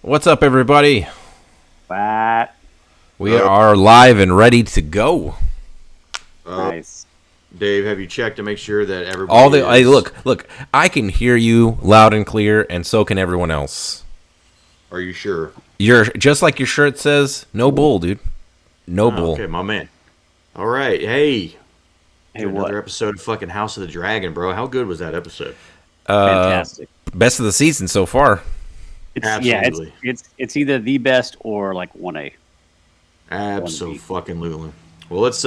What's up, everybody? What? We are live and ready to go. Nice. Dave, have you checked to make sure that everybody Hey, look, I can hear you loud and clear, and so can everyone else. Are you sure? You're just like your shirt says, no bull, dude. No bull. Okay, my man. All right, hey. Hey, Another what? episode of fucking House of the Dragon, bro. How good was that episode? Fantastic. Best of the season so far. Absolutely. It's either the best or like 1A. Absolutely. Well, let's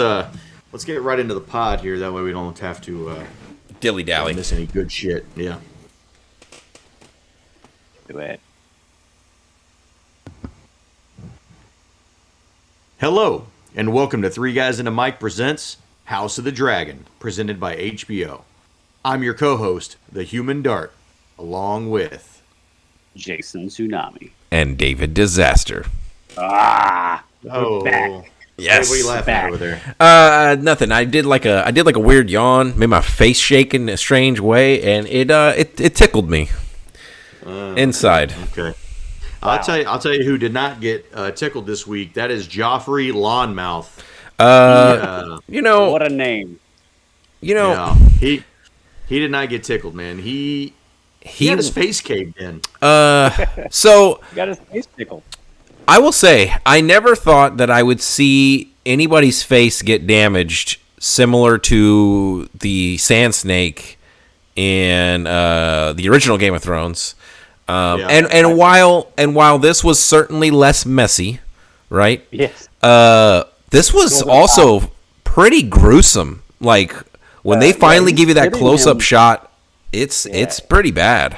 get right into the pod here. That way we don't have to Dilly-dally. miss any good shit. Yeah. Do it. Hello, and welcome to Three Guys and a Mic presents House of the Dragon, presented by HBO. I'm your co-host, the Human Dart, along with... Jason Tsunami. And David Disaster. Ah! Oh, back. Yes. What are you laughing Back. at over there? Nothing. I did like a weird yawn, made my face shake in a strange way, and it tickled me inside. Okay. I'll tell you who did not get tickled this week. That is Joffrey Lawnmouth. What a name. Yeah, he did not get tickled, man. He had his face caved in. So Got his face tickled. I will say, I never thought that I would see anybody's face get damaged similar to the Sand Snake in the original Game of Thrones. And while this was certainly less messy, right? Yes. This was also pretty gruesome. Like when they finally give you that close-up shot, it's pretty bad.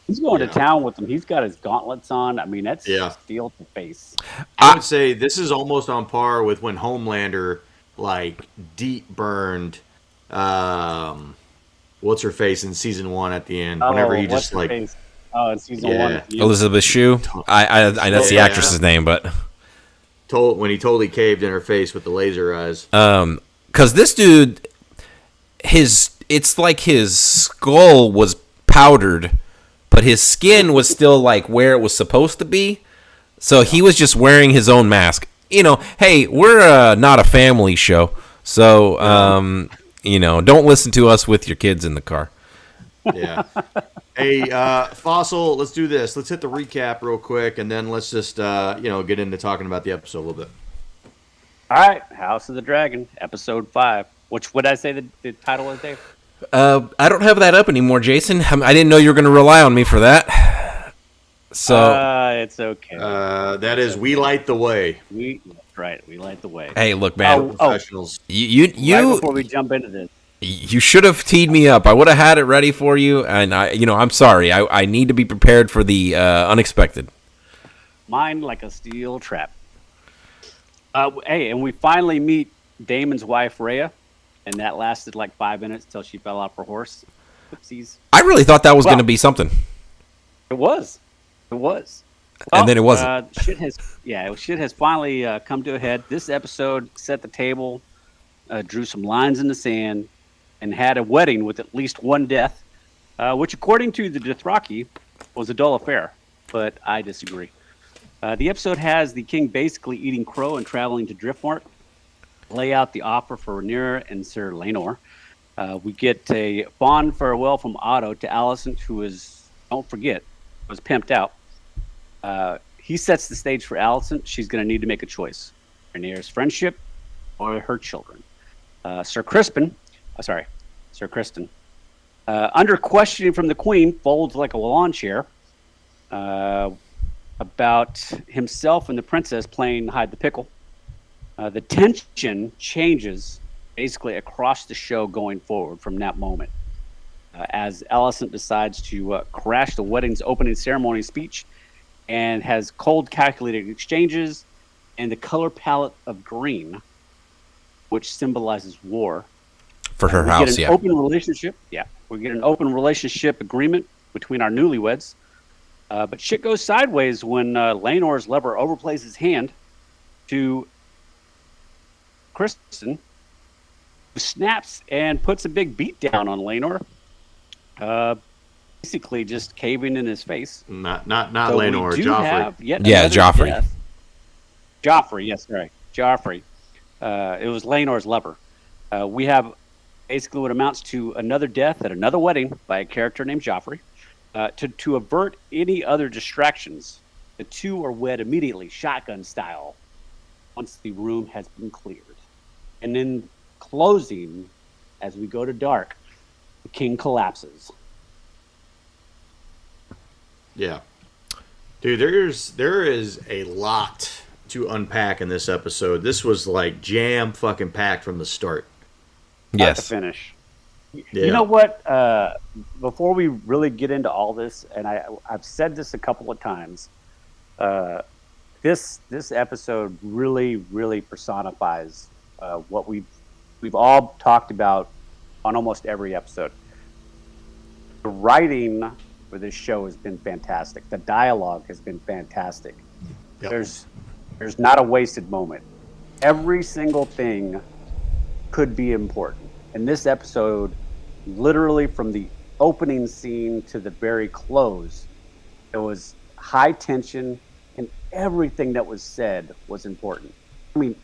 He's going to town with him. He's got his gauntlets on. I mean, that's steel to face. I would say this is almost on par with when Homelander like deep burned what's her face in season 1 at the end. Whenever he just like face? In season 1. Elizabeth Shue. I that's the actress's name, but when he totally caved in her face with the laser eyes. Because this dude, it's like his skull was powdered, but his skin was still like where it was supposed to be. So he was just wearing his own mask. Hey, we're not a family show, so don't listen to us with your kids in the car. Yeah. Hey, Fossil, let's do this. Let's hit the recap real quick, and then let's just get into talking about the episode a little bit. All right. House of the Dragon, episode 5. Which would I say the title is, Dave? I don't have that up anymore, Jason. I didn't know you were going to rely on me for that. So it's okay. That is We Light the Way. We light the way. Hey, look, man. Professionals. You right before we jump into this. You should have teed me up. I would have had it ready for you, and I'm sorry. I need to be prepared for the unexpected. Mine like a steel trap. Hey, and we finally meet Damon's wife, Rhea, and that lasted like 5 minutes till she fell off her horse. Oopsies. I really thought that was going to be something. It was. And then it wasn't. Shit has finally come to a head. This episode set the table, drew some lines in the sand, and had a wedding with at least one death, which, according to the Dothraki, was a dull affair. But I disagree. The episode has the king basically eating crow and traveling to Driftmark, lay out the offer for Rhaenyra and Sir Laenor. We get a fond farewell from Otto to Alicent, who is, don't forget, was pimped out. He sets the stage for Alicent. She's going to need to make a choice. Rhaenyra's friendship or her children. Sir Kristen, under questioning from the Queen, folds like a lawn chair about himself and the princess playing hide the pickle. The tension changes basically across the show going forward from that moment. As Alicent decides to crash the wedding's opening ceremony speech and has cold calculated exchanges and the color palette of green, which symbolizes war. For her house, we get an open relationship. Yeah, we get an open relationship agreement between our newlyweds. But shit goes sideways when Laenor's lover overplays his hand to Kristen, who snaps and puts a big beat down on Laenor. basically just caving in his face. Not So Lenore, we do Joffrey. have yet Yeah, another Joffrey. death. Joffrey, yes, right. Joffrey. It was Lenore's lover. We have basically what amounts to another death at another wedding by a character named Joffrey. To avert any other distractions, the two are wed immediately, shotgun style, once the room has been cleared. And then closing, as we go to dark, the king collapses. Yeah. Dude, there is a lot to unpack in this episode. This was like jam fucking packed from the start. Start to Yes. finish. Yeah. You know what? Before we really get into all this, and I've said this a couple of times, this episode really personifies what we've all talked about on almost every episode. The writing for this show has been fantastic. The dialogue has been fantastic. Yep. There's not a wasted moment. Every single thing could be important. And this episode, literally from the opening scene to the very close, it was high tension, and everything that was said was important. I mean,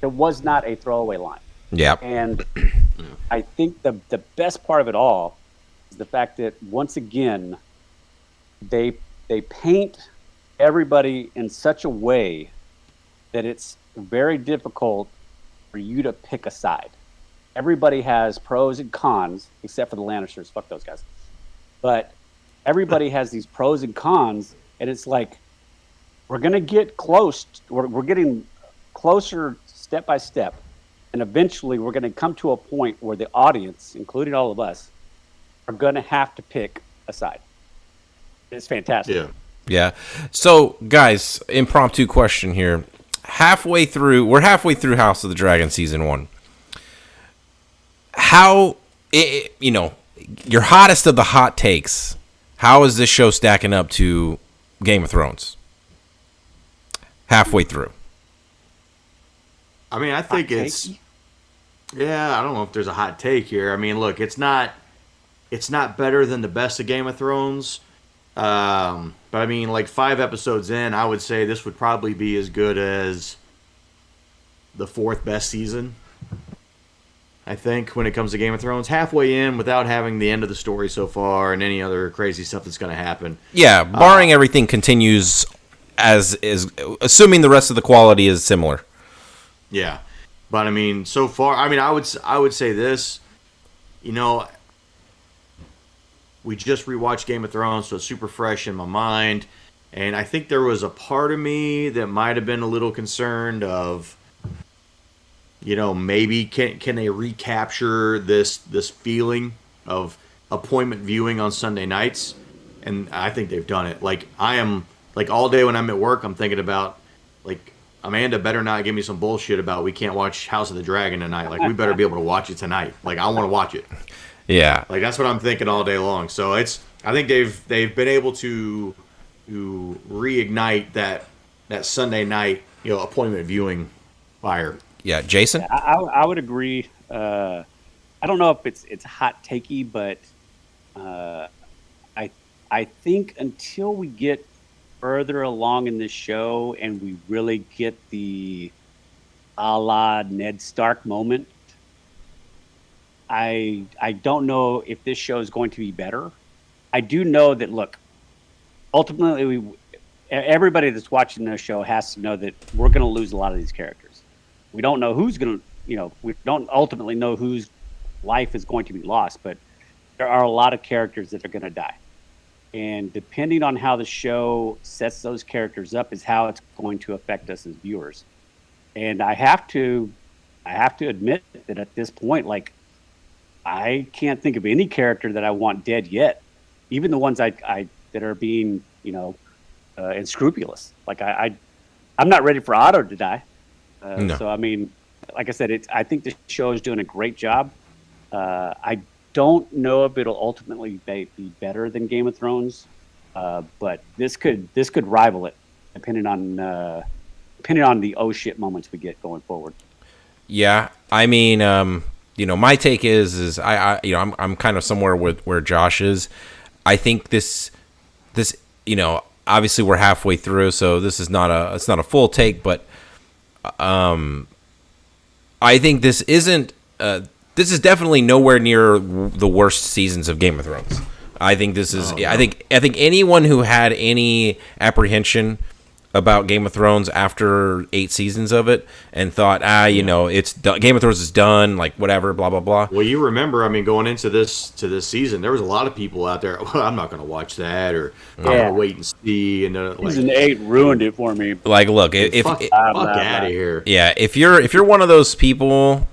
there was not a throwaway line. Yeah. And I think the best part of it all is the fact that once again they paint everybody in such a way that it's very difficult for you to pick a side. Everybody has pros and cons, except for the Lannisters. Fuck those guys. But everybody has these pros and cons, and it's like we're gonna get close. We're getting closer step by step, and eventually we're gonna come to a point where the audience, including all of us, are gonna have to pick a side. It's fantastic. Yeah. Yeah. So, guys, impromptu question here. We're halfway through House of the Dragon season 1. How, your hottest of the hot takes, how is this show stacking up to Game of Thrones? Halfway through. I mean, I think it's. Yeah, I don't know if there's a hot take here. I mean, look, it's not better than the best of Game of Thrones. But I mean, like 5 episodes in, I would say this would probably be as good as the 4th best season. I think when it comes to Game of Thrones, halfway in without having the end of the story so far and any other crazy stuff that's going to happen. Yeah, barring everything continues as is, assuming the rest of the quality is similar. Yeah, but I mean, so far, I mean, I would say this, we just rewatched Game of Thrones, so it's super fresh in my mind, and I think there was a part of me that might have been a little concerned of, maybe can they recapture this feeling of appointment viewing on Sunday nights, and I think they've done it. Like I am, like all day when I'm at work, I'm thinking about like. Amanda better not give me some bullshit about we can't watch House of the Dragon tonight. Like, we better be able to watch it tonight. Like, I want to watch it. Yeah. Like, that's what I'm thinking all day long. So, I think they've been able to reignite that Sunday night, appointment viewing fire. Yeah, Jason? I would agree. I don't know if it's hot takey, but I think until we get further along in this show and we really get the a la Ned Stark moment, I don't know if this show is going to be better. I do know that, look, ultimately everybody that's watching this show has to know that we're going to lose a lot of these characters. We don't know who's going to, we don't ultimately know whose life is going to be lost, but there are a lot of characters that are going to die. And depending on how the show sets those characters up is how it's going to affect us as viewers. And I have to admit that at this point, like, I can't think of any character that I want dead yet. Even the ones that are being, unscrupulous. Like I'm not ready for Otto to die. No. So I mean, like I said, I think the show is doing a great job. I don't know if it'll ultimately be better than Game of Thrones, but this could rival it, depending on the oh shit moments we get going forward. Yeah, I mean, my take is I'm kind of somewhere with where Josh is. I think this, obviously we're halfway through, so it's not a full take, but I think this isn't. This is definitely nowhere near the worst seasons of Game of Thrones. I think this is. I think anyone who had any apprehension about Game of Thrones after 8 seasons of it and thought, it's done, Game of Thrones is done, like whatever, blah blah blah. Well, you remember, going into this season, there was a lot of people out there. Well, I'm not going to watch that, or I'm going to wait and see. And season 8 ruined it for me. Like, look, fuck out of here. Yeah, if you're one of those people,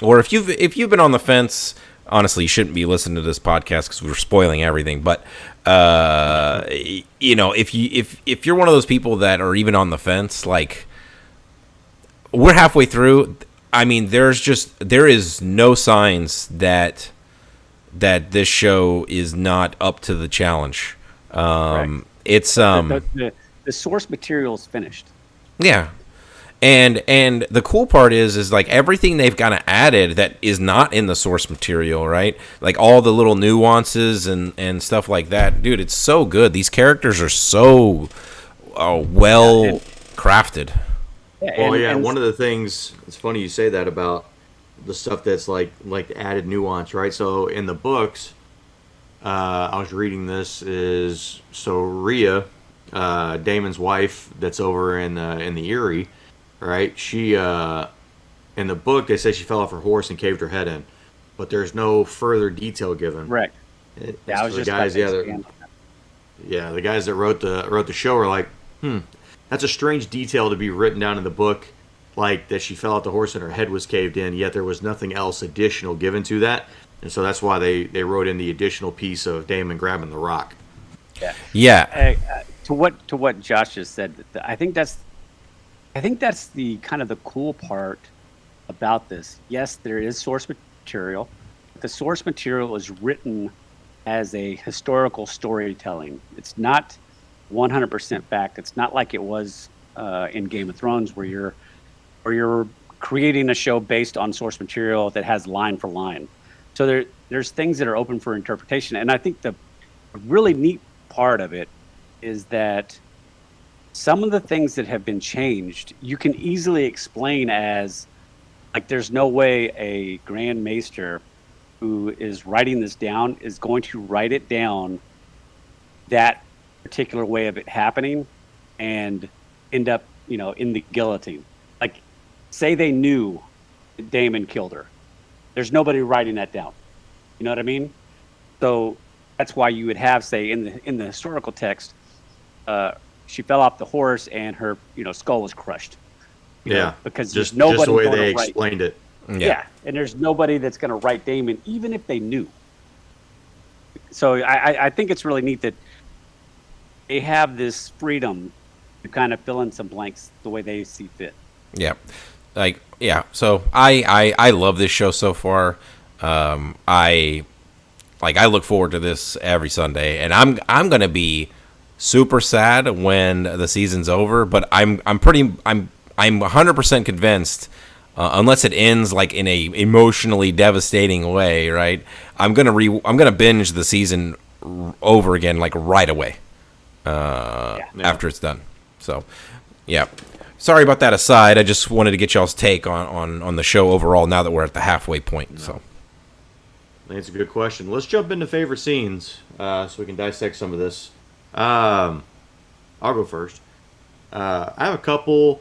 or if you've been on the fence. Honestly, you shouldn't be listening to this podcast because we're spoiling everything. But if you're one of those people that are even on the fence, like we're halfway through. I mean, there is no signs that this show is not up to the challenge. It's the source material is finished. Yeah. And the cool part is like everything they've kind of added that is not in the source material, right? Like all the little nuances and stuff like that. Dude, it's so good. These characters are so well crafted. And one of the things, it's funny you say that about the stuff that's like added nuance, right? So in the books, I was reading this is Rhea, Damon's wife that's over in the Eyrie. Right, she in the book they say she fell off her horse and caved her head in, but there's no further detail given. Right. I was just guys, the guys that wrote the show are like, that's a strange detail to be written down in the book, like that she fell off the horse and her head was caved in. Yet there was nothing else additional given to that, and so that's why they wrote in the additional piece of Damon grabbing the rock. Yeah. To what Josh just said, I think that's the kind of the cool part about this. Yes, there is source material. The source material is written as a historical storytelling. It's not 100% fact. It's not like it was in Game of Thrones where you're creating a show based on source material that has line for line. So there's things that are open for interpretation. And I think the really neat part of it is that some of the things that have been changed, you can easily explain as, like, there's no way a Grand Maester who is writing this down is going to write it down that particular way of it happening and end up, in the guillotine. Like, say they knew that Daemon killed her. There's nobody writing that down. You know what I mean? So that's why you would have, say, in the historical text, she fell off the horse and her, skull was crushed. Because just nobody just the way going they to write. explained it. Yeah, and there's nobody that's going to write Daemon, even if they knew. So I think it's really neat that they have this freedom to kind of fill in some blanks the way they see fit. Yeah, So I love this show so far. I look forward to this every Sunday, and I'm gonna be super sad when the season's over, but I'm 100% convinced, unless it ends like in a emotionally devastating way, right? I'm gonna binge the season over again, like right away, after it's done. So, yeah. Sorry about that aside. I just wanted to get y'all's take on the show overall now that we're at the halfway point. So, I think it's a good question. Let's jump into favorite scenes, so we can dissect some of this. I'll go first. I have a couple.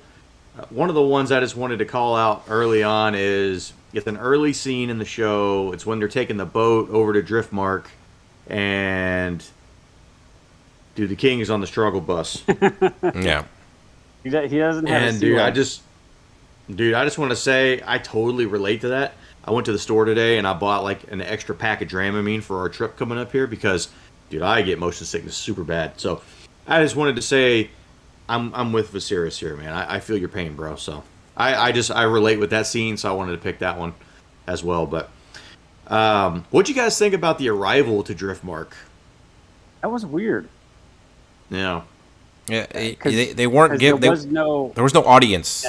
One of the ones I just wanted to call out early on is it's an early scene in the show. It's when they're taking the boat over to Driftmark, and the king is on the struggle bus. Yeah. He doesn't have. And I just want to say I totally relate to that. I went to the store today and I bought like an extra pack of Dramamine for our trip coming up here because, I get motion sickness super bad. So I just wanted to say I'm with Viserys here, man. I feel your pain, bro. So I relate with that scene, so I wanted to pick that one as well. But what'd you guys think about the arrival to Driftmark? That was weird. Yeah. Yeah, they weren't given. There was no audience.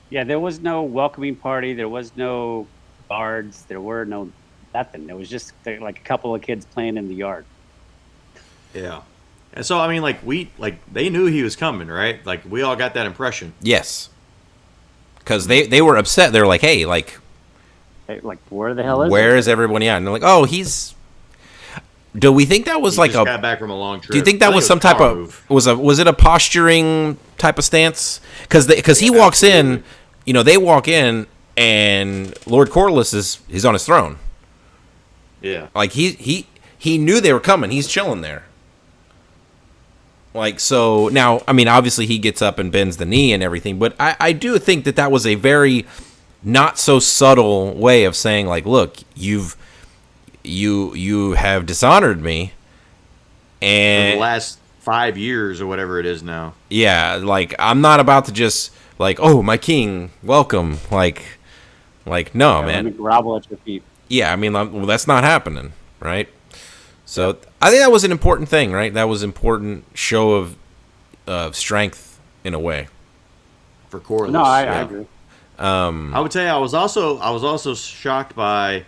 Yeah, there was no welcoming party. There was no guards. There were no nothing. There was just like a couple of kids playing in the yard. Yeah. And so I mean, they knew he was coming, right? Like we all got that impression. Yes. Because they were upset. They were like, hey, like where the hell is where is everyone? Yeah, and they're like, oh, he's. Do we think that was He like just got back from a long trip. Do you think that was some type of was it a posturing type of stance? Because he walks in, they walk in and Lord Corlys he's on his throne. Yeah. Like he knew they were coming. He's chilling there. Like, so now, I mean, obviously he gets up and bends the knee and everything, but I do think that was a very not so subtle way of saying, like, look, you have dishonored me, and for the last 5 years or whatever it is now. Yeah, like I'm not about to just like, oh, my king, welcome, like no, man. Let me grovel at your feet. Yeah, I mean, well, that's not happening, right? So I think that was an important thing, right? That was an important show of strength in a way. For Corlys. No, I agree. I would say I was also shocked by.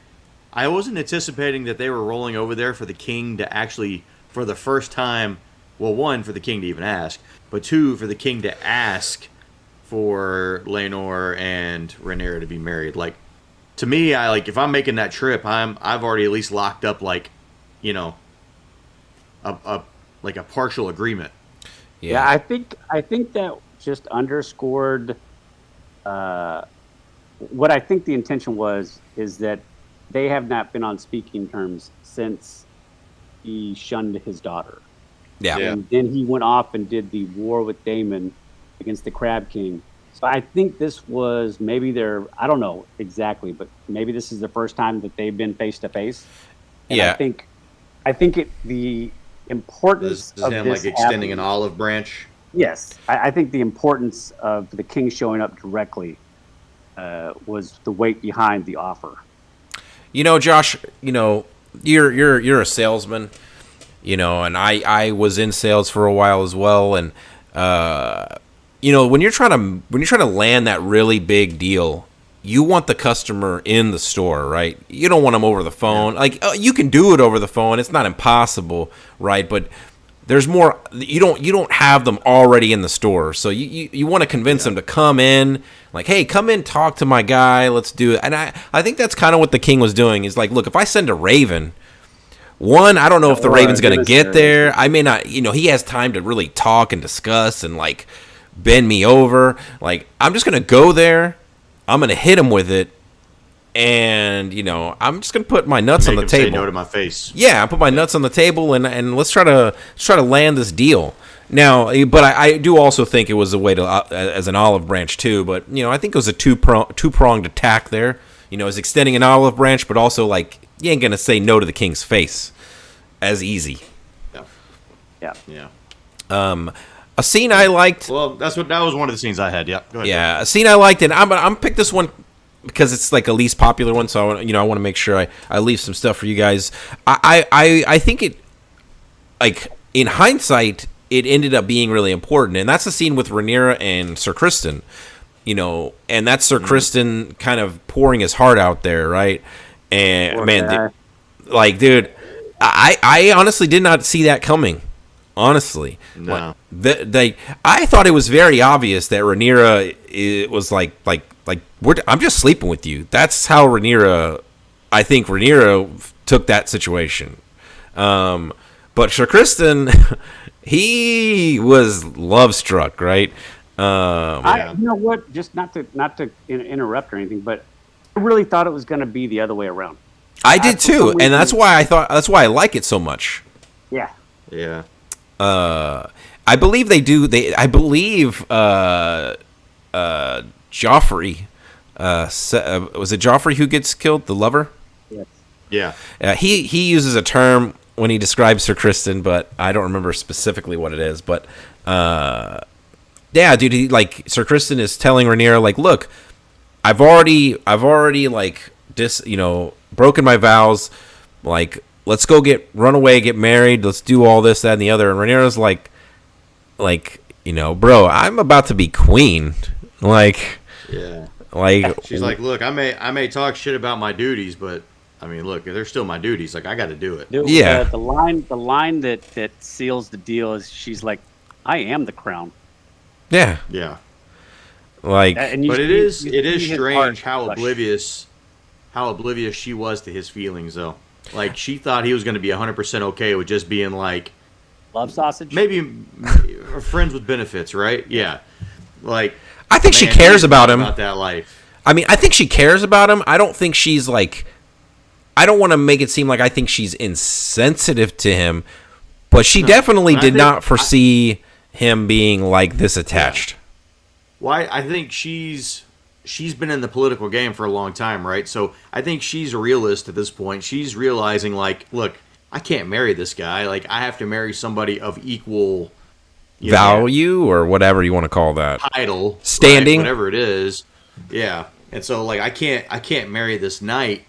I wasn't anticipating that they were rolling over there for the king to actually, for the first time, well, one, for the king to even ask, but two, for the king to ask for Laenor and Rhaenyra to be married. Like, to me, if I'm making that trip, I've already at least locked up a partial agreement. Yeah, I think that just underscored what I think the intention is that they have not been on speaking terms since he shunned his daughter. Yeah. And then he went off and did the war with Daemon against the Crab King. So I think this was maybe I don't know exactly, but maybe this is the first time that they've been face to face. Yeah. I think the importance This of him this extending an olive branch. Yes, I think the importance of the king showing up directly was the weight behind the offer. Josh, you're a salesman, and I was in sales for a while as well, and when you're trying to land that really big deal, you want the customer in the store, right? You don't want them over the phone. Yeah. Like, you can do it over the phone; it's not impossible, right? But there's more. You don't have them already in the store, so you want to convince them to come in. Like, hey, come in, talk to my guy. Let's do it. And I think that's kind of what the king was doing. Is like, look, if I send a raven, one, I don't know if the raven's going to get there. I may not. He has time to really talk and discuss and like bend me over. Like, I'm just going to go there. I'm going to hit him with it. And, I'm just going to put my nuts on the table. Say no to my face. Yeah, I put my nuts on the table and let's try to land this deal. Now, but I do also think it was a way to as an olive branch too. But I think it was a two-pronged attack there. It's extending an olive branch, but also like you ain't gonna say no to the king's face as easy. Yeah. A scene I liked. Well, that was one of the scenes I had. Yeah. Go ahead. Yeah, a scene I liked, and I'm pick this one because it's like a least popular one. So I want to make sure I leave some stuff for you guys. I think it, like, in hindsight, it ended up being really important, and that's the scene with Rhaenyra and Sir Criston, and that's Sir Criston kind of pouring his heart out there, right? And dude, I honestly did not see that coming. Honestly, no. I thought it was very obvious that Rhaenyra was like I'm just sleeping with you. That's how I think Rhaenyra took that situation. But Sir Criston, he was love struck, right? You know what? Just not to interrupt or anything, but I really thought it was going to be the other way around. I did too, and that's why I like it so much. Yeah. Yeah. I believe they do. I believe Joffrey. Was it Joffrey who gets killed? The lover. Yes. Yeah. He uses a term when he describes Sir Criston, but I don't remember specifically what it is. But yeah, dude, Sir Criston is telling Rhaenyra, like, look, I've already like broken my vows. Like, let's go run away, get married. Let's do all this, that, and the other. And Rhaenyra's like, bro, I'm about to be queen. Like, yeah. Like, she's like, look, I may talk shit about my duties, but I mean, look, they're still my duties. Like, I got to do it. Dude, Yeah. The line that seals the deal is she's like, "I am the crown." Yeah. Yeah. Like, And But it is his strange heart how oblivious she was to his feelings, though. Like, she thought he was going to be 100% okay with just being like, love sausage. maybe friends with benefits, right? Yeah. Like, I think she man, cares he's about him. About that life. I mean, I think she cares about him. I don't think she's like, I don't want to make it seem like I think she's insensitive to him, but she definitely did not foresee him being like this attached. Why? I think she's been in the political game for a long time, right? So I think she's a realist at this point. She's realizing, like, look, I can't marry this guy. Like, I have to marry somebody of equal Value or whatever you want to call that. title, Standing. right? Whatever it is. Yeah. And so, like, I can't marry this knight.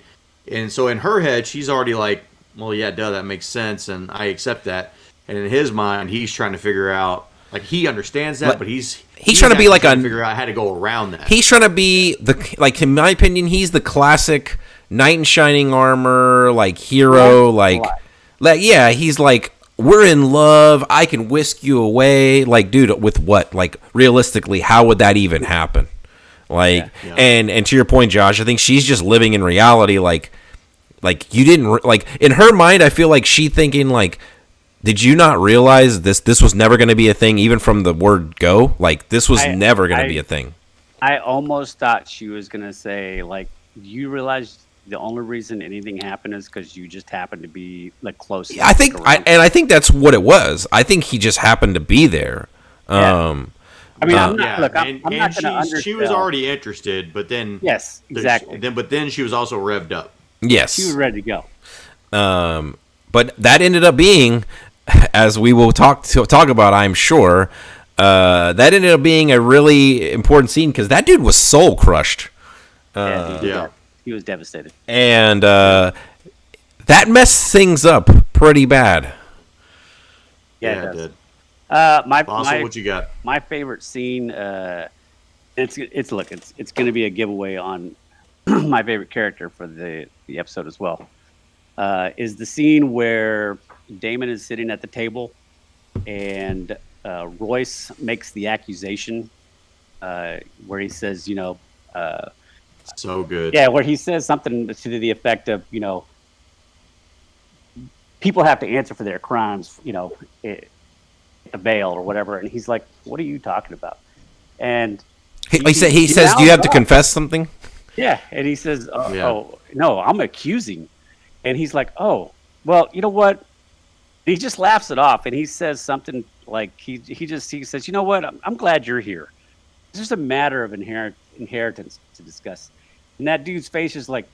And so in her head, she's already like, well, yeah, duh, that makes sense, and I accept that. And in his mind, he's trying to figure out, like, he understands that, but he's trying to be like figure out how to go around that. He's trying to be like, in my opinion, he's the classic knight in shining armor, like hero, like yeah, he's like, we're in love, I can whisk you away. Like, dude, with what? Like, realistically, how would that even happen? Like, and to your point, Josh, I think she's just living in reality. Like you didn't like, in her mind, I feel like she thinking like, did you not realize this was never going to be a thing, even from the word go? Like, this was never going to be a thing. I almost thought she was going to say, like, you realize the only reason anything happened is because you just happened to be, like, close. I think that's what it was. I think he just happened to be there. Yeah. I mean, I'm not going to understand. She was already interested, but then yes, exactly. But then she was also revved up. Yes, she was ready to go. But that ended up being, as we will talk about, I'm sure, that ended up being a really important scene because that dude was soul crushed. He was devastated, and that messed things up pretty bad. Yeah, it did. What you got? My favorite scene. It's going to be a giveaway on my favorite character for the episode as well. Is the scene where Damon is sitting at the table and Royce makes the accusation where he says, so good. Yeah, where he says something to the effect of, people have to answer for their crimes, the veil or whatever. And he's like, what are you talking about? And he says, do you have to confess something? Yeah. And he says, oh, no, I'm accusing. And he's like, oh, well, you know what? He just laughs it off. And he says something like, he says, you know what? I'm glad you're here. It's just a matter of inheritance to discuss. And that dude's face is like,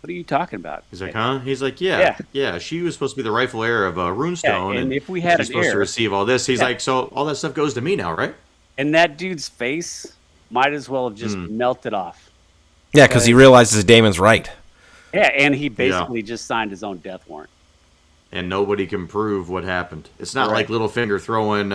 what are you talking about? He's like, huh? He's like, yeah. She was supposed to be the rightful heir of Runestone, and if we had she's supposed to receive all this. He's like, so all that stuff goes to me now, right? And that dude's face might as well have just melted off. Yeah, because he realizes Damon's right. Yeah, and he basically just signed his own death warrant. And nobody can prove what happened. It's not like Littlefinger throwing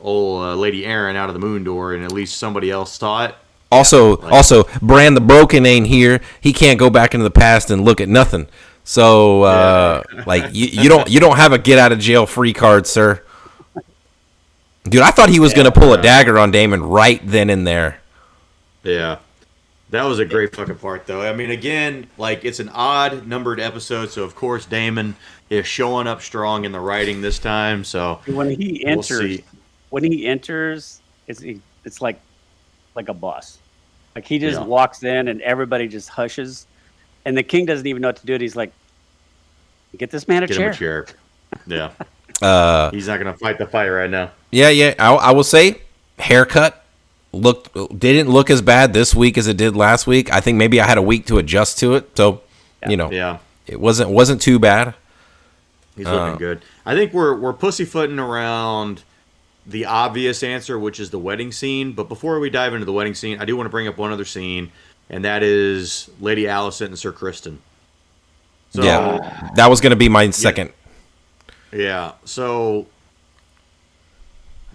old Lady Aaron out of the moon door, and at least somebody else saw it. Also, Bran the Broken ain't here. He can't go back into the past and look at nothing. So, you don't have a get out of jail free card, sir. Dude, I thought he was gonna pull a dagger on Damon right then and there. Yeah, that was a great fucking part, though. I mean, again, like, it's an odd numbered episode, so of course Damon is showing up strong in the writing this time. So when he enters, it's like a boss. Like, he just walks in and everybody just hushes, and the king doesn't even know what to do. He's like, "Get this man a chair." Him a chair. Yeah. He's not gonna fight the fight right now. Yeah. I will say, haircut didn't look as bad this week as it did last week. I think maybe I had a week to adjust to it, so it wasn't too bad. He's looking good. I think we're pussyfooting around the obvious answer, which is the wedding scene. But before we dive into the wedding scene, I do want to bring up one other scene, and that is Lady Alicent and Sir Criston. So, yeah, that was going to be my second. Yeah, so,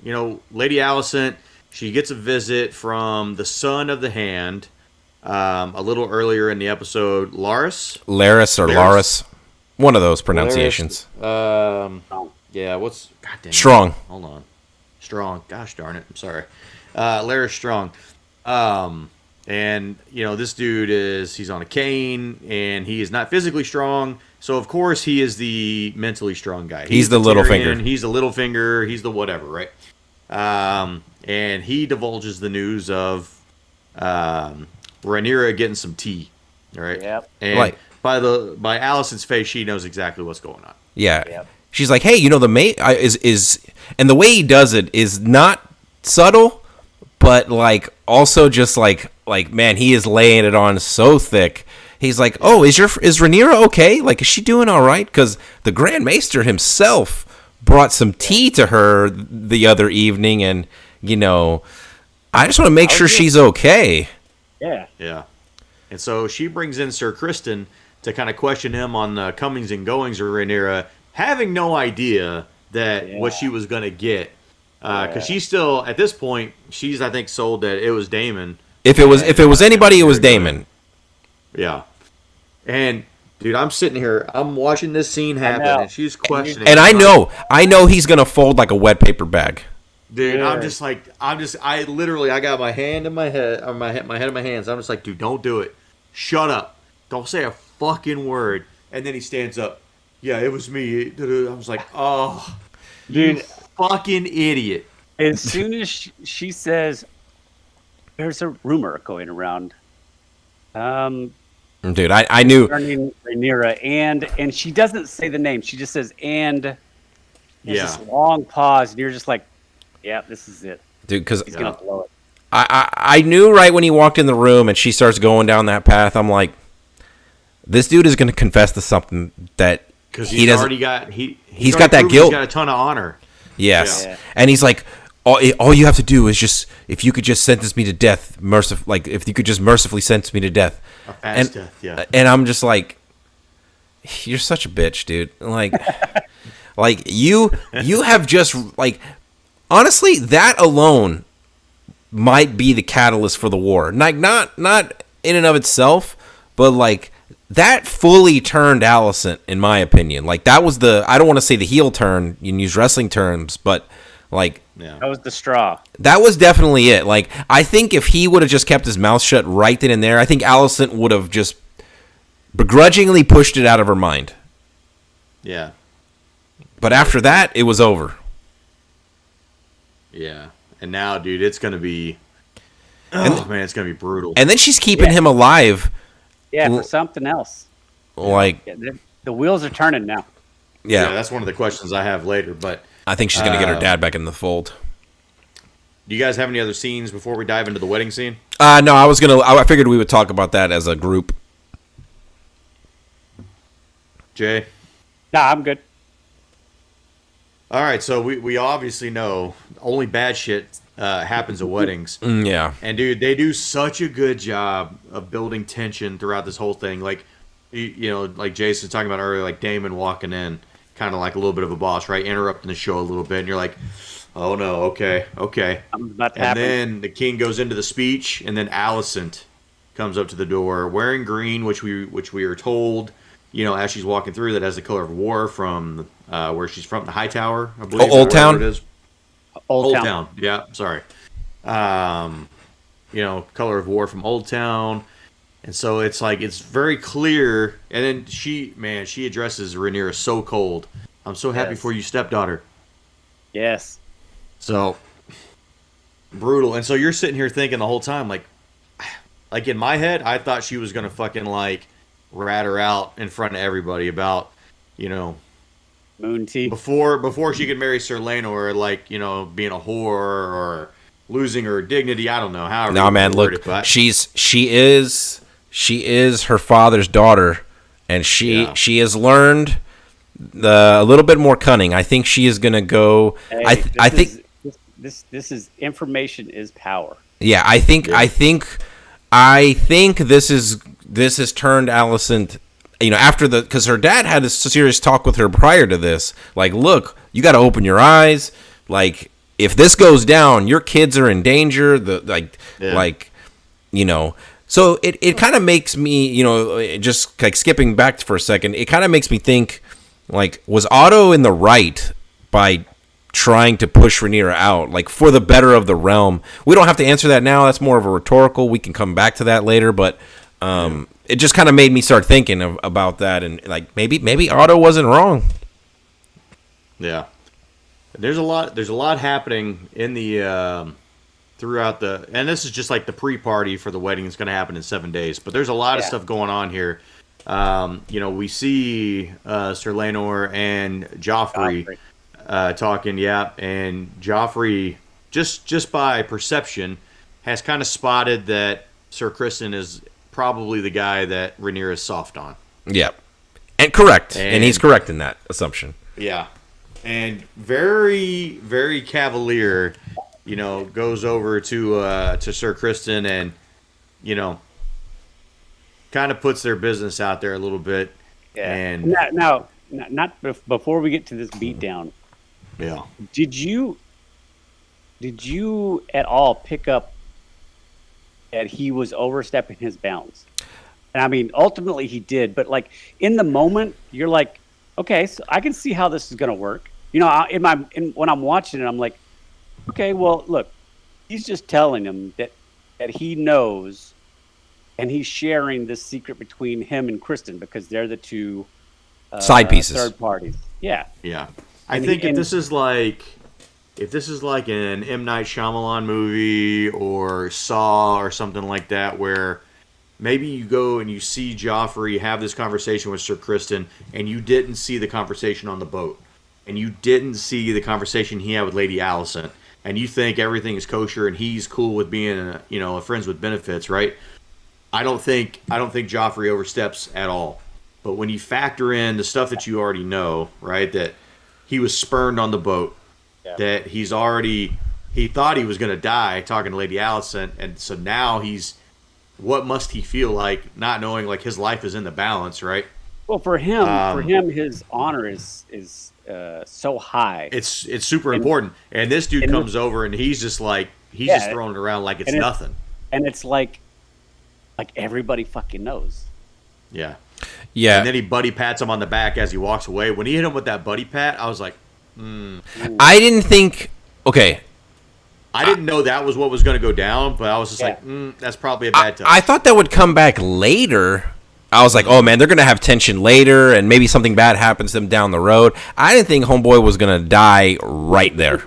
Lady Alicent, she gets a visit from the son of the Hand, A little earlier in the episode, Laris, Laris, one of those pronunciations. Yeah, what's God damn it. Strong. Hold on. Strong. Gosh darn it. I'm sorry. Laris Strong. And this dude he's on a cane and he is not physically strong. So of course he is the mentally strong guy. He's the little finger. He's the little finger. He's the whatever, right? And he divulges the news of Rhaenyra getting some tea, right? Yep. And by Allison's face, she knows exactly what's going on. Yeah. Yep. She's like, hey, the mate is, and the way he does it is not subtle, but like also just like man, he is laying it on so thick. He's like, oh, is Rhaenyra okay? Like, is she doing all right? Because the Grand Maester himself brought some tea to her the other evening, and I just want to make sure she's okay. Yeah. Yeah. And so she brings in Sir Criston to kind of question him on the comings and goings of Rhaenyra, having no idea that what she was going to get. Because she's still, at this point, she's, I think, sold that it was Daemon. If it was anybody, it was Daemon. Yeah. And, dude, I'm sitting here, I'm watching this scene happen, and she's questioning. And I know he's going to fold like a wet paper bag. Dude, I got my hand in my head, or my head in my hands. I'm just like, dude, don't do it. Shut up. Don't say a fucking word. And then he stands up. Yeah, it was me. I was like, oh, dude, you fucking idiot. As soon as she says, there's a rumor going around. Dude, I knew. Rhaenyra, and she doesn't say the name. She just says, and there's this long pause, and you're just like, yeah, this is it. Dude, because he's going to blow it. I knew right when he walked in the room and she starts going down that path, I'm like, this dude is going to confess to something that he doesn't. He's got that guilt. He's got a ton of honor. Yes. Yeah. And he's like, all you have to do is just, if you could just sentence me to death, if you could just mercifully sentence me to death. A fast death, yeah. And I'm just like, you're such a bitch, dude. Like, you have just, like, honestly, that alone might be the catalyst for the war. Like, not in and of itself, but like that fully turned Alicent, in my opinion. Like, that was I don't want to say the heel turn, you can use wrestling terms, but like, that was the straw. That was definitely it. Like, I think if he would have just kept his mouth shut right then and there, I think Alicent would have just begrudgingly pushed it out of her mind. Yeah. But after that, it was over. Yeah. And now, dude, it's going to be... man, it's going to be brutal. And then she's keeping him alive. Yeah, for something else. Like... the wheels are turning now. Yeah, that's one of the questions I have later, but... I think she's going to get her dad back in the fold. Do you guys have any other scenes before we dive into the wedding scene? No, I figured we would talk about that as a group. Jay? Nah, I'm good. All right, so we obviously know only bad shit happens at weddings. Yeah. And, dude, they do such a good job of building tension throughout this whole thing. Like, like Jason was talking about earlier, like Daemon walking in, kind of like a little bit of a boss, right? Interrupting the show a little bit, and you're like, oh, no, okay. Something's about to happen. And then the king goes into the speech, and then Alicent comes up to the door wearing green, which we are told, as she's walking through, that has the color of war from where she's from, the High Tower, I believe. Old Town? It is. Old Town. Yeah, sorry. Color of war from Old Town. And so it's like, it's very clear. And then she addresses Rhaenyra so cold. I'm so happy for you, stepdaughter. Yes. So, brutal. And so you're sitting here thinking the whole time, like in my head, I thought she was going to fucking, like, rat her out in front of everybody about, Moon tea. Before she could marry Sir Lanor, like, being a whore or losing her dignity. I don't know. However. No, man, look, she is her father's daughter, and she has learned a little bit more cunning. I think she is going to go. Hey, this is information is power. Yeah, I think this has turned Alicent. Because her dad had a serious talk with her prior to this. Like, look, you got to open your eyes. Like, if this goes down, your kids are in danger. So it kind of makes me, just like skipping back for a second, it kind of makes me think, like, was Otto in the right by trying to push Rhaenyra out, like, for the better of the realm? We don't have to answer that now. That's more of a rhetorical. We can come back to that later, but it just kind of made me start thinking about that, and like maybe Otto wasn't wrong. Yeah, there's a lot happening in the throughout the, and this is just like the pre-party for the wedding. It's going to happen in 7 days, but there's a lot of stuff going on here. We see Sir Lanor and Joffrey talking, and Joffrey just by perception has kind of spotted that Sir Criston is probably the guy that Rhaenyra is soft on. Yeah, and correct, and he's correct in that assumption. Yeah, and very, very cavalier, goes over to Sir Criston and, kind of puts their business out there a little bit. Yeah. And now, not before we get to this beatdown. Yeah. Did you at all pick up that he was overstepping his bounds? And I mean, ultimately he did, but like in the moment, you're like, okay, so I can see how this is going to work. When I'm watching it, I'm like, okay, well, look, he's just telling him that he knows, and he's sharing this secret between him and Criston because they're the two side pieces, third parties. Yeah. Yeah. I think if this is like an M. Night Shyamalan movie or Saw or something like that, where maybe you go and you see Joffrey have this conversation with Sir Criston, and you didn't see the conversation on the boat, and you didn't see the conversation he had with Lady Alicent, and you think everything is kosher and he's cool with being a friends with benefits, right? I don't think Joffrey oversteps at all. But when you factor in the stuff that you already know, right, that he was spurned on the boat, that he thought he was going to die talking to Lady Alicent, and so now what must he feel like not knowing, like, his life is in the balance, right? Well, for him, his honor is so high. It's super important. And this dude comes over and he's just like, just throwing it around like it's nothing. And it's like everybody fucking knows. Yeah. Yeah. And then he buddy pats him on the back as he walks away. When he hit him with that buddy pat, I was like, I didn't think, okay. I didn't know that was what was going to go down, but I was just like, that's probably a bad touch. I thought that would come back later. I was like, oh man, they're going to have tension later, and maybe something bad happens to them down the road. I didn't think Homeboy was going to die right there.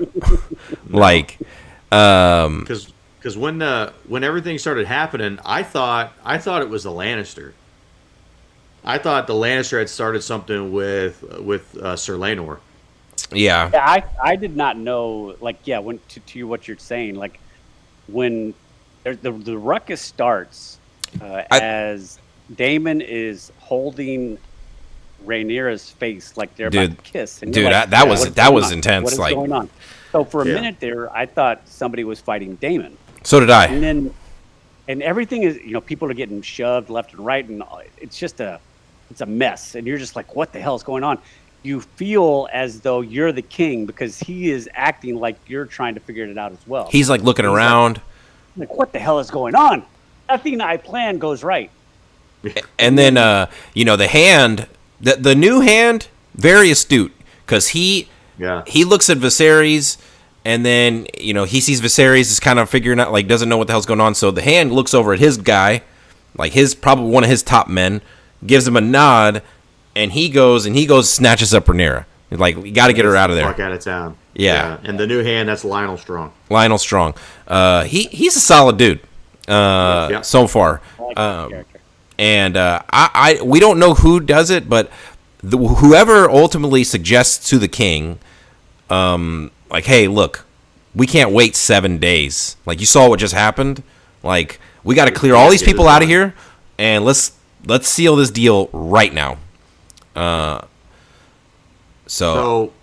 Like, because when everything started happening, I thought it was the Lannister. I thought the Lannister had started something with Sir Lanor. Yeah. I did not know. Like, when to what you're saying, like when the ruckus starts as Daemon is holding Rhaenyra's face like they're about to kiss. And like, that was intense. What is like, going on? So for a minute there, I thought somebody was fighting Daemon. So did I. And everything is, people are getting shoved left and right, and it's a mess. And you're just like, what the hell is going on? You feel as though you're the king because he is acting like you're trying to figure it out as well. He's like looking around. Like, what the hell is going on? Nothing I planned goes right. And then, the hand, the new hand, very astute because he looks at Viserys, and then he sees Viserys is kind of figuring out, like, doesn't know what the hell's going on. So the hand looks over at his guy, like probably one of his top men, gives him a nod, and he goes snatches up Rhaenyra. Like, we got to get her out of there. Fuck out of town. Yeah. And the new hand, that's Lionel Strong. He's a solid dude. So far. And we don't know who does it, but whoever ultimately suggests to the king, like, hey, look, we can't wait 7 days. Like, you saw what just happened. Like, we got to clear all these people out of here, and let's seal this deal right now. So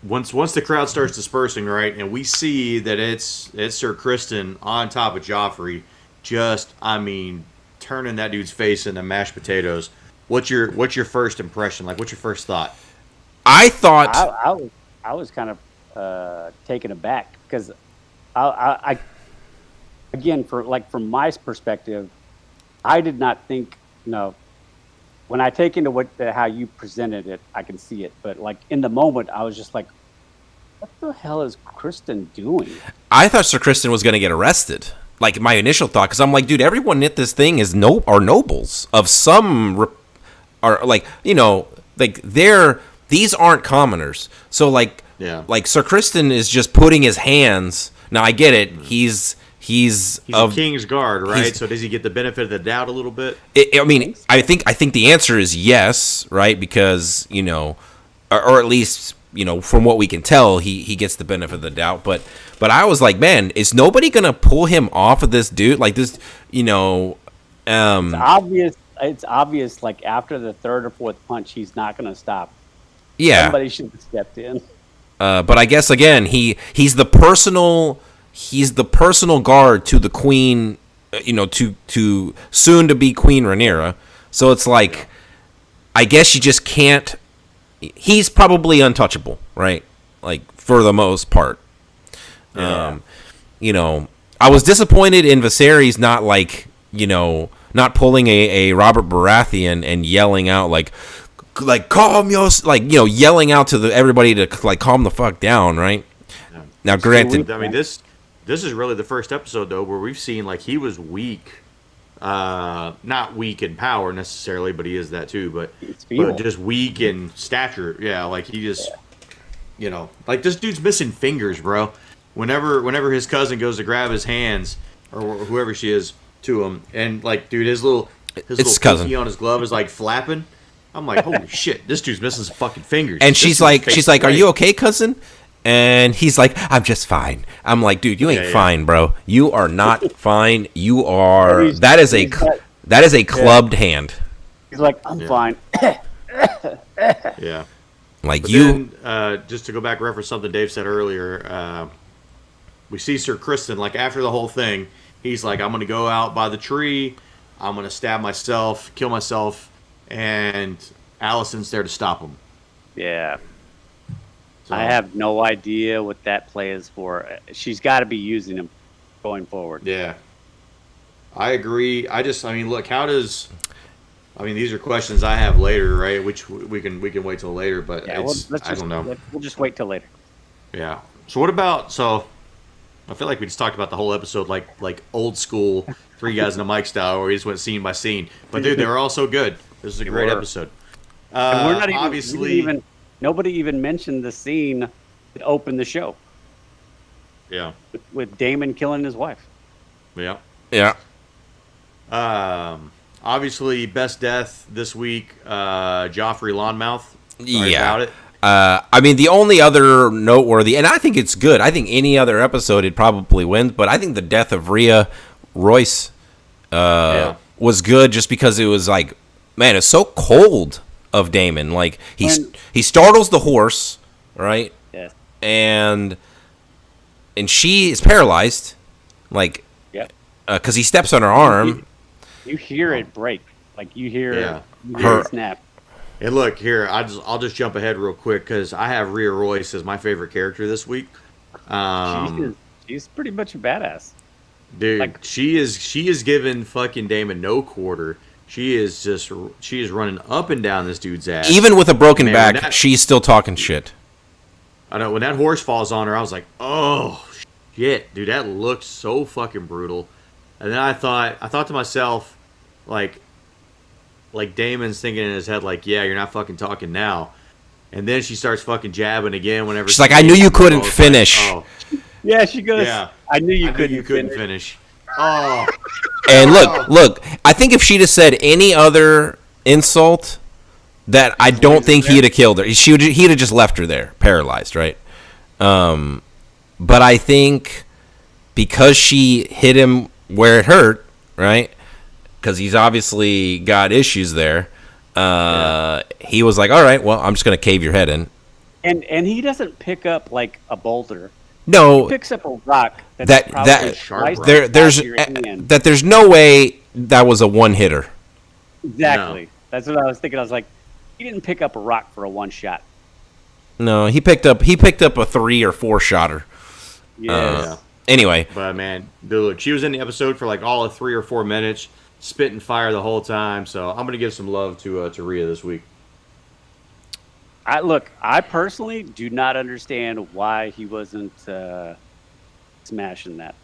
once the crowd starts dispersing, right, and we see that it's Sir Criston on top of Joffrey, turning that dude's face into mashed potatoes. What's your first impression? Like, what's your first thought? I thought I was kind of taken aback because I again, from my perspective, I did not think, when I take into how you presented it, I can see it. But like in the moment, I was just like, what the hell is Kristen doing? I thought Sir Kristen was going to get arrested. Like my initial thought, because I'm like, dude, everyone at this thing is are nobles of some, are like, like these aren't commoners. So like Sir Kristen is just putting his hands. Now I get it. He's a king's guard, right? So does he get the benefit of the doubt a little bit? I think the answer is yes, right? Because or at least from what we can tell, he gets the benefit of the doubt. But I was like, man, is nobody gonna pull him off of this dude? Like this, It's obvious. It's obvious. Like after the third or fourth punch, he's not gonna stop. Yeah, somebody should have stepped in. But I guess again, he's the personal guard to the queen, to soon to be Queen Rhaenyra. So it's like, I guess you just can't. He's probably untouchable, right? Like for the most part. Yeah. I was disappointed in Viserys not pulling a Robert Baratheon and yelling out like calm your, yelling out to everybody to calm the fuck down, right? Yeah. Now, granted, I mean this is really the first episode though where we've seen he was weak, not weak in power necessarily, but he is that too. But just weak in stature. Yeah, he just, this dude's missing fingers, bro. Whenever his cousin goes to grab his hands or whoever she is to him, and dude, his little pinky on his glove is flapping. I'm like, holy shit, this dude's missing some fucking fingers. And she's like, are you okay, cousin? And he's like, I'm just fine. I'm like, dude, you ain't fine, bro. You are not fine. You are. That is a clubbed hand. He's like, I'm fine. Yeah. Then, just to go back, reference something Dave said earlier. We see Sir Kristen after the whole thing. He's like, I'm gonna go out by the tree. I'm gonna stab myself, kill myself. And Allison's there to stop him. Yeah. So, I have no idea what that play is for. She's got to be using him going forward. Yeah. I agree. Look, how does... these are questions I have later, right? Which we can wait till later, but I don't know. We'll just wait till later. Yeah. So what about... So, I feel like we just talked about the whole episode like old school, Three Guys in a Mic style, where we just went scene by scene. But dude, they were all so good. This is a great episode. And we're not even, nobody even mentioned the scene that opened the show. Yeah. With Daemon killing his wife. Yeah. Yeah. Obviously, best death this week, Joffrey Lawnmouth. Sorry about it. The only other noteworthy, and I think it's good. I think any other episode it probably wins, but I think the death of Rhea Royce was good just because it was man, it's so cold of Daemon. He startles the horse, right? Yes. And she is paralyzed, because he steps on her arm. You hear it break, you hear it snap. And look here, I'll just jump ahead real quick because I have Rhea Royce as my favorite character this week. She's pretty much a badass, dude. She is giving fucking Daemon no quarter. She is running up and down this dude's ass. Even with a broken back, she's still talking shit. I know when that horse falls on her, I was like, oh shit, dude, that looked so fucking brutal. And then I thought to myself, Damon's thinking in his head, yeah, you're not fucking talking now. And then she starts fucking jabbing again whenever she's like, I knew you couldn't finish. Yeah, she goes, yeah, I knew you couldn't finish. Oh. And look, I think if she'd have said any other insult, that I don't think he'd have killed her. He'd have just left her there, paralyzed, right? But I think because she hit him where it hurt, right? Because he's obviously got issues there. He was like, all right, well, I'm just going to cave your head in. And he doesn't pick up a boulder. No, he picks up a rock there's no way that was a one hitter. Exactly. No. That's what I was thinking. I was like, he didn't pick up a rock for a one shot. No, he picked up a 3 or 4 shotter. Yeah. Anyway, but man, dude, look, she was in the episode for all of 3 or 4 minutes. spitting fire the whole time. So I'm gonna give some love to Rhea this week. I personally do not understand why he wasn't smashing that.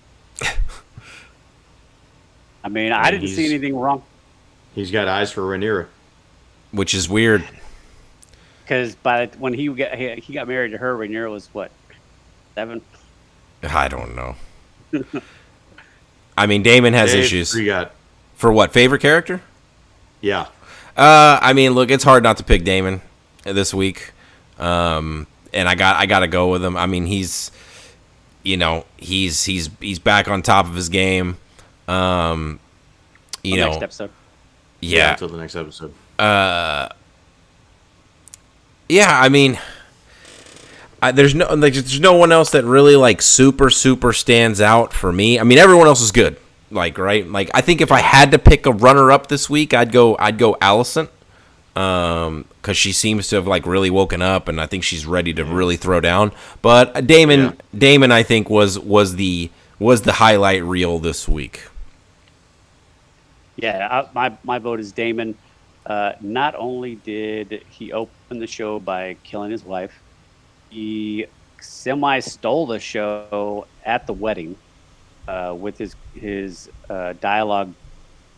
I mean, I didn't see anything wrong. He's got eyes for Rhaenyra, which is weird. Because when he got married to her, Rhaenyra was what, 7? I don't know. I mean, Damon has issues. You got for what, favorite character? Yeah. I mean, look, it's hard not to pick Damon this week, and I got to go with him. I mean, he's back on top of his game. Next episode. Yeah. Until the next episode. Yeah, I mean, there's no one else that really like super stands out for me. I mean, everyone else is good. Like, right? Like, I think if I had to pick a runner up this week, I'd go Allison. Because she seems to have like really woken up, and I think she's ready to really throw down. But Damon, I think was the highlight reel this week. Yeah, my vote is Damon. Not only did he open the show by killing his wife, he stole the show at the wedding with his dialogue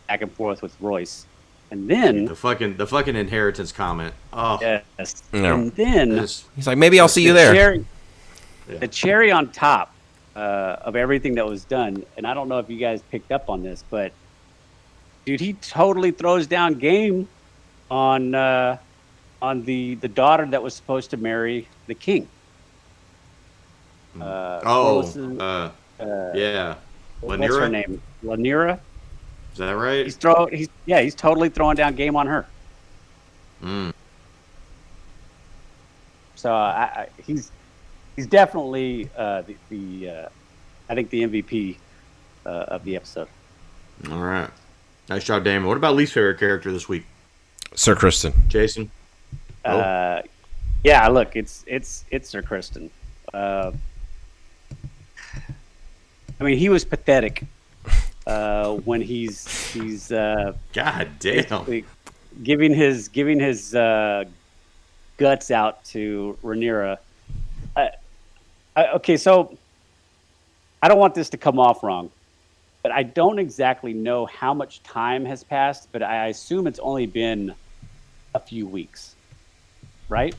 back and forth with Royce. And then the fucking inheritance comment. Oh, yes. No. And then he's like, maybe I'll see you there. The cherry on top of everything that was done, and I don't know if you guys picked up on this, but dude, he totally throws down game on the daughter that was supposed to marry the king. Yeah. What's her name? Rhaenyra. Is that right? He's totally throwing down game on her. So he's definitely the I think the MVP of the episode. All right, nice job, Damon. What about least favorite character this week? Sir Kristen. Jason. Yeah, look, it's Sir Kristen. I mean, he was pathetic. When he's God damn giving his guts out to Rhaenyra. Okay, so I don't want this to come off wrong, but I don't exactly know how much time has passed, but I assume it's only been a few weeks, right?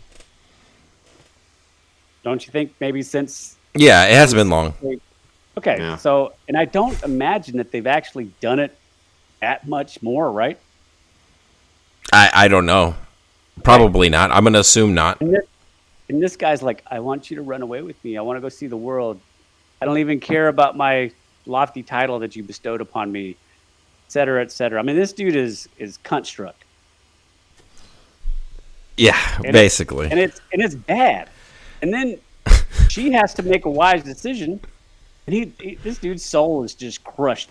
Don't you think maybe since? Yeah, it hasn't been long. Okay, yeah. So, and I don't imagine that they've actually done it that much more, right? I don't know. Probably not. I'm going to assume not. And this guy's like, I want you to run away with me. I want to go see the world. I don't even care about my lofty title that you bestowed upon me, et cetera, et cetera. I mean, this dude is cunt struck. Yeah, basically. And it's bad. And then she has to make a wise decision. And this dude's soul is just crushed.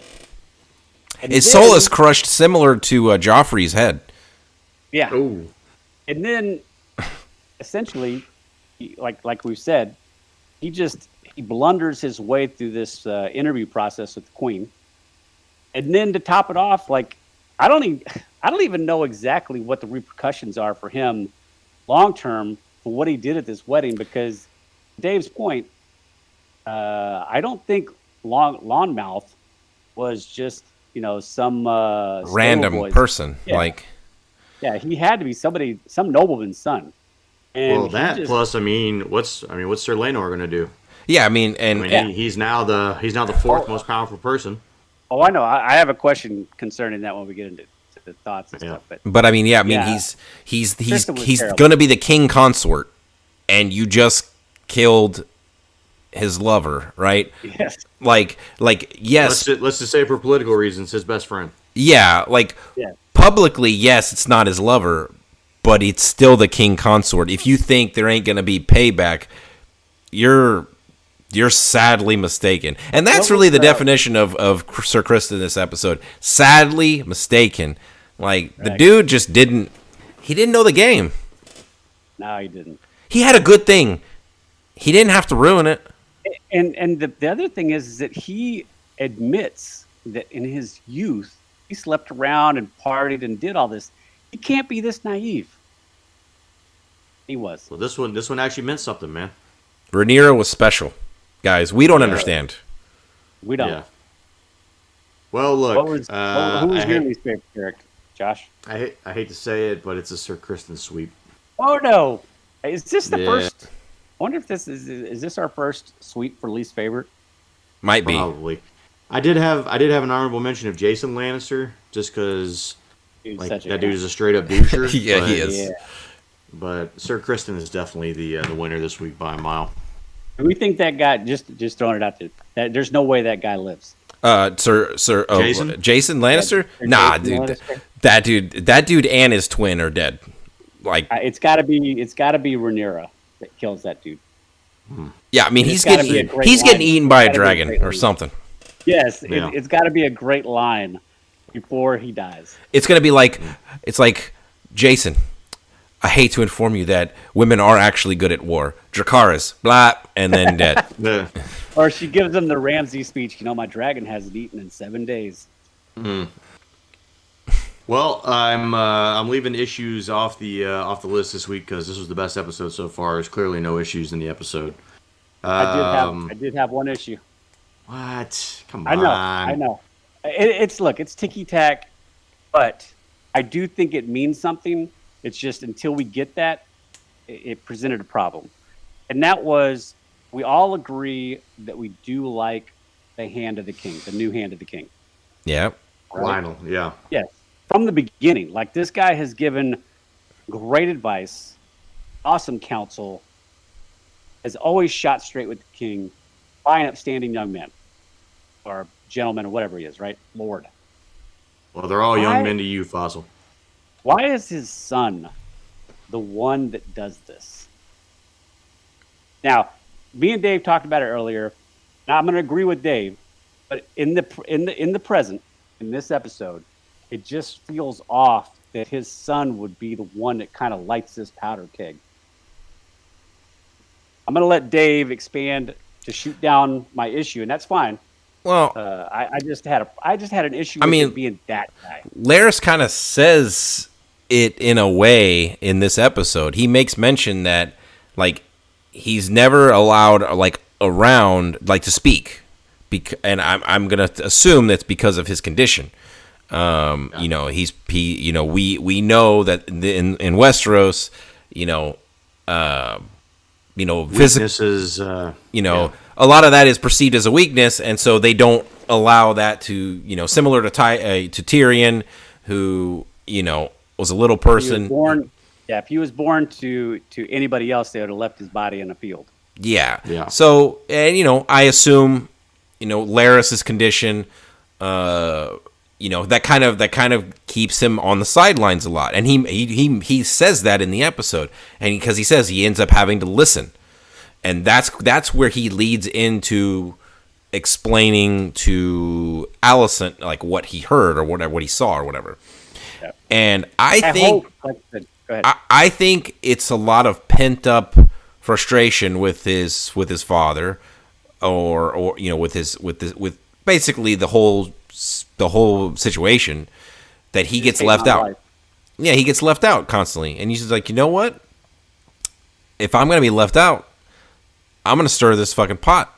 His soul is crushed, similar to Joffrey's head. Yeah. Ooh. And then, essentially, like we've said, he blunders his way through this interview process with the Queen. And then to top it off, like I don't even know exactly what the repercussions are for him long term for what he did at this wedding, because Dave's point. I don't think Lawnmouth was just some random person. Yeah. He had to be somebody, some nobleman's son. And plus, what's Sir Laenor going to do? Yeah, he's now the fourth most powerful person. Oh, I know. I have a question concerning that when we get into the thoughts and stuff. But he's going to be the king consort, and you just killed his lover, right? Yes. Yes. Let's just say for political reasons, his best friend. Yeah, publicly, yes, it's not his lover, but it's still the king consort. If you think there ain't gonna be payback, you're sadly mistaken. And that's really the definition of Sir Kristen in this episode. Sadly mistaken. The dude just didn't know the game. No, he didn't. He had a good thing. He didn't have to ruin it. And the other thing is that he admits that in his youth He slept around and partied and did all this. He can't be this naive. He was. Well, this one actually meant something, man. Rhaenyra was special, guys. We don't understand. We don't. Yeah. Well, look. Who was your least favorite character, Josh? I hate to say it, but it's a Sir Kristen sweep. Oh no! Is this the first? I wonder if this is this our first sweep for least favorite? Might be. Probably. I did have an honorable mention of Jason Lannister, just because that dude is a straight up doucher. Yeah, he is. Yeah. But Sir Kristen is definitely the winner this week by a mile. We think that guy, just throwing it out there, that there's no way that guy lives. Jason Lannister? Nah, dude. That dude and his twin are dead. Like it's got to be Rhaenyra that kills that dude. Yeah, I mean he's getting eaten by a dragon or something. Yes, it's got to be a great line before he dies. It's gonna be like Jason, I hate to inform you that women are actually good at war. Dracarys, blah, and then dead. Yeah. Or she gives him the Ramsay speech. You know, my dragon hasn't eaten in 7 days. Well, I'm leaving issues off the list this week because this was the best episode so far. There's clearly no issues in the episode. I did have one issue. What? Come on. I know. It's ticky tack, but I do think it means something. It's just until we get that, it presented a problem, and that was we all agree that we do like the Hand of the King, the new Hand of the King. Yeah. Right? Lionel, yeah. Yes. From the beginning, like this guy has given great advice, awesome counsel, has always shot straight with the king, by an upstanding young man, or gentleman, or whatever he is, right? Lord. Well, they're all young men to you, Fossil. Why is his son the one that does this? Now, me and Dave talked about it earlier. Now I'm going to agree with Dave, but in the present, in this episode, it just feels off that his son would be the one that kind of lights this powder keg. I'm going to let Dave expand to shoot down my issue, and that's fine. Well, I just had an issue with it being that guy. Laris kind of says it in a way in this episode. He makes mention that like he's never allowed around to speak, and I'm gonna assume that's because of his condition. We know that in Westeros, weaknesses, a lot of that is perceived as a weakness, and so they don't allow that to, similar to Tyrion, who, was a little person. If he was born to anybody else, they would have left his body in a field. Yeah. Yeah. So, and, I assume, Laris's condition, that kind of keeps him on the sidelines a lot. And he says that in the episode, and because he says he ends up having to listen. And that's where he leads into explaining to Alicent what he heard or whatever, what he saw or whatever. Yeah. And I think it's a lot of pent up frustration with his father, or with basically the whole situation, that he gets left out. Life. Yeah, he gets left out constantly, and he's just like, you know what? If I'm gonna be left out, I'm gonna stir this fucking pot,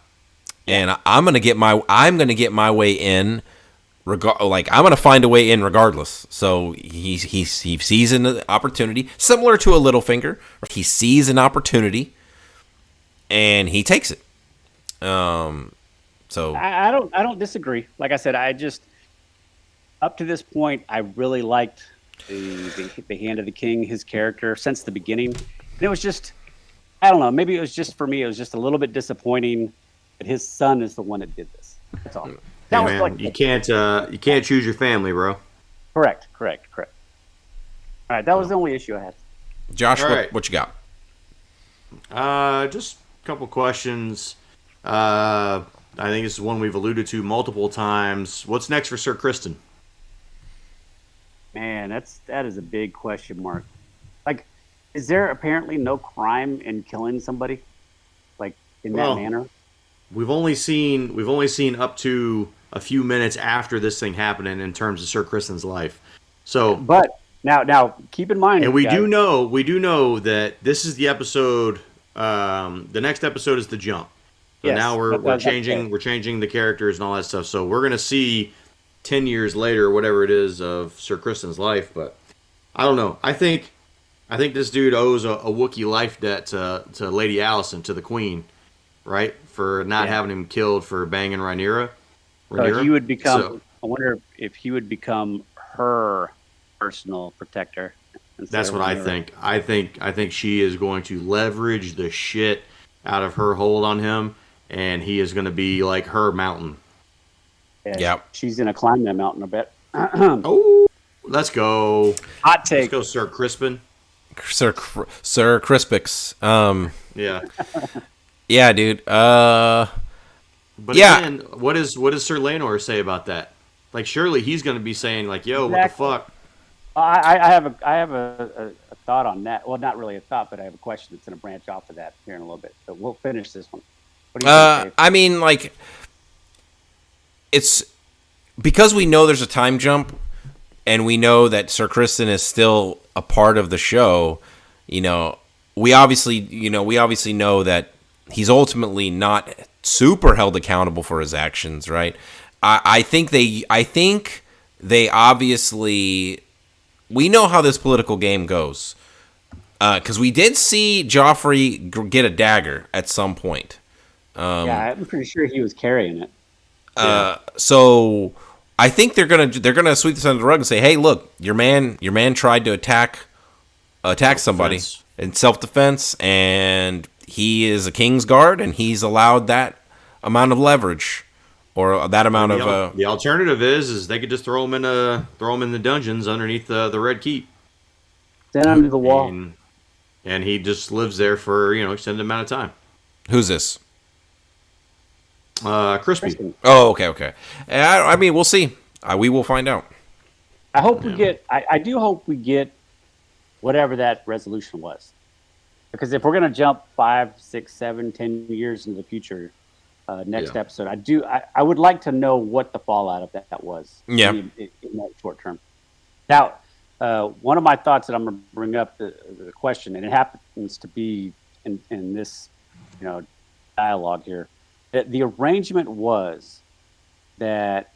and I'm gonna get my way in. I'm gonna find a way in regardless. So he sees an opportunity, similar to a Littlefinger. He sees an opportunity, and he takes it. So I don't disagree. Like I said, I just up to this point, I really liked the Hand of the King, his character since the beginning. And it was just, I don't know, maybe it was just for me, it was just a little bit disappointing that his son is the one that did this. That's all. Hey, man, you can't choose your family, bro. Correct. All right, that was the only issue I had. Josh, right. What you got? Just a couple questions. I think this is one we've alluded to multiple times. What's next for Sir Kristen? Man, that is a big question mark. Is there apparently no crime in killing somebody, in that manner? We've only seen up to a few minutes after this thing happening in terms of Sir Kristen's life. So, but now keep in mind, and we guys, do know that this is the episode. The next episode is the jump. So yes, now we're changing the characters and all that stuff. So we're gonna see 10 years later, whatever it is, of Sir Kristen's life. But I don't know. I think this dude owes a Wookiee life debt to Lady Allison, to the Queen, right? For not having him killed for banging Rhaenyra. So he would become. So, I wonder if he would become her personal protector. That's what I think. I think she is going to leverage the shit out of her hold on him, and he is going to be like her mountain. Yeah, she's going to climb that mountain a bit. Oh, let's go. Hot take. Let's go, Sir Crispin. Sir Crispix. Yeah. Yeah, dude. But again, what does Sir Lanor say about that? Like, surely he's going to be saying, like, "Yo, exactly. What the fuck?" I have a thought on that. Well, not really a thought, but I have a question that's going to branch off of that here in a little bit. But we'll finish this one. What do you think, Dave? I mean, like, it's because we know there's a time jump, and we know that Sir Kristen is still a part of the show. You know, we obviously know that he's ultimately not super held accountable for his actions, right? I think they obviously. We know how this political game goes, because we did see Joffrey get a dagger at some point. Yeah, I'm pretty sure he was carrying it. So I think they're gonna sweep this under the rug and say, "Hey, look, your man tried to attack somebody in self-defense, and he is a King's Guard, and he's allowed that amount of leverage." Or that amount of the alternative is they could just throw him in the dungeons underneath the Red Keep, then under the wall, and he just lives there for extended amount of time. Who's this? Crispy. Oh, okay. I mean, we'll see. We will find out. I hope we get. I do hope we get whatever that resolution was, because if we're gonna jump 5, 6, 7, 10 years into the future. Next episode, I would like to know what the fallout of that was. Yeah. In that short term. Now, one of my thoughts that I'm going to bring up the question, and it happens to be in this, dialogue here, that the arrangement was that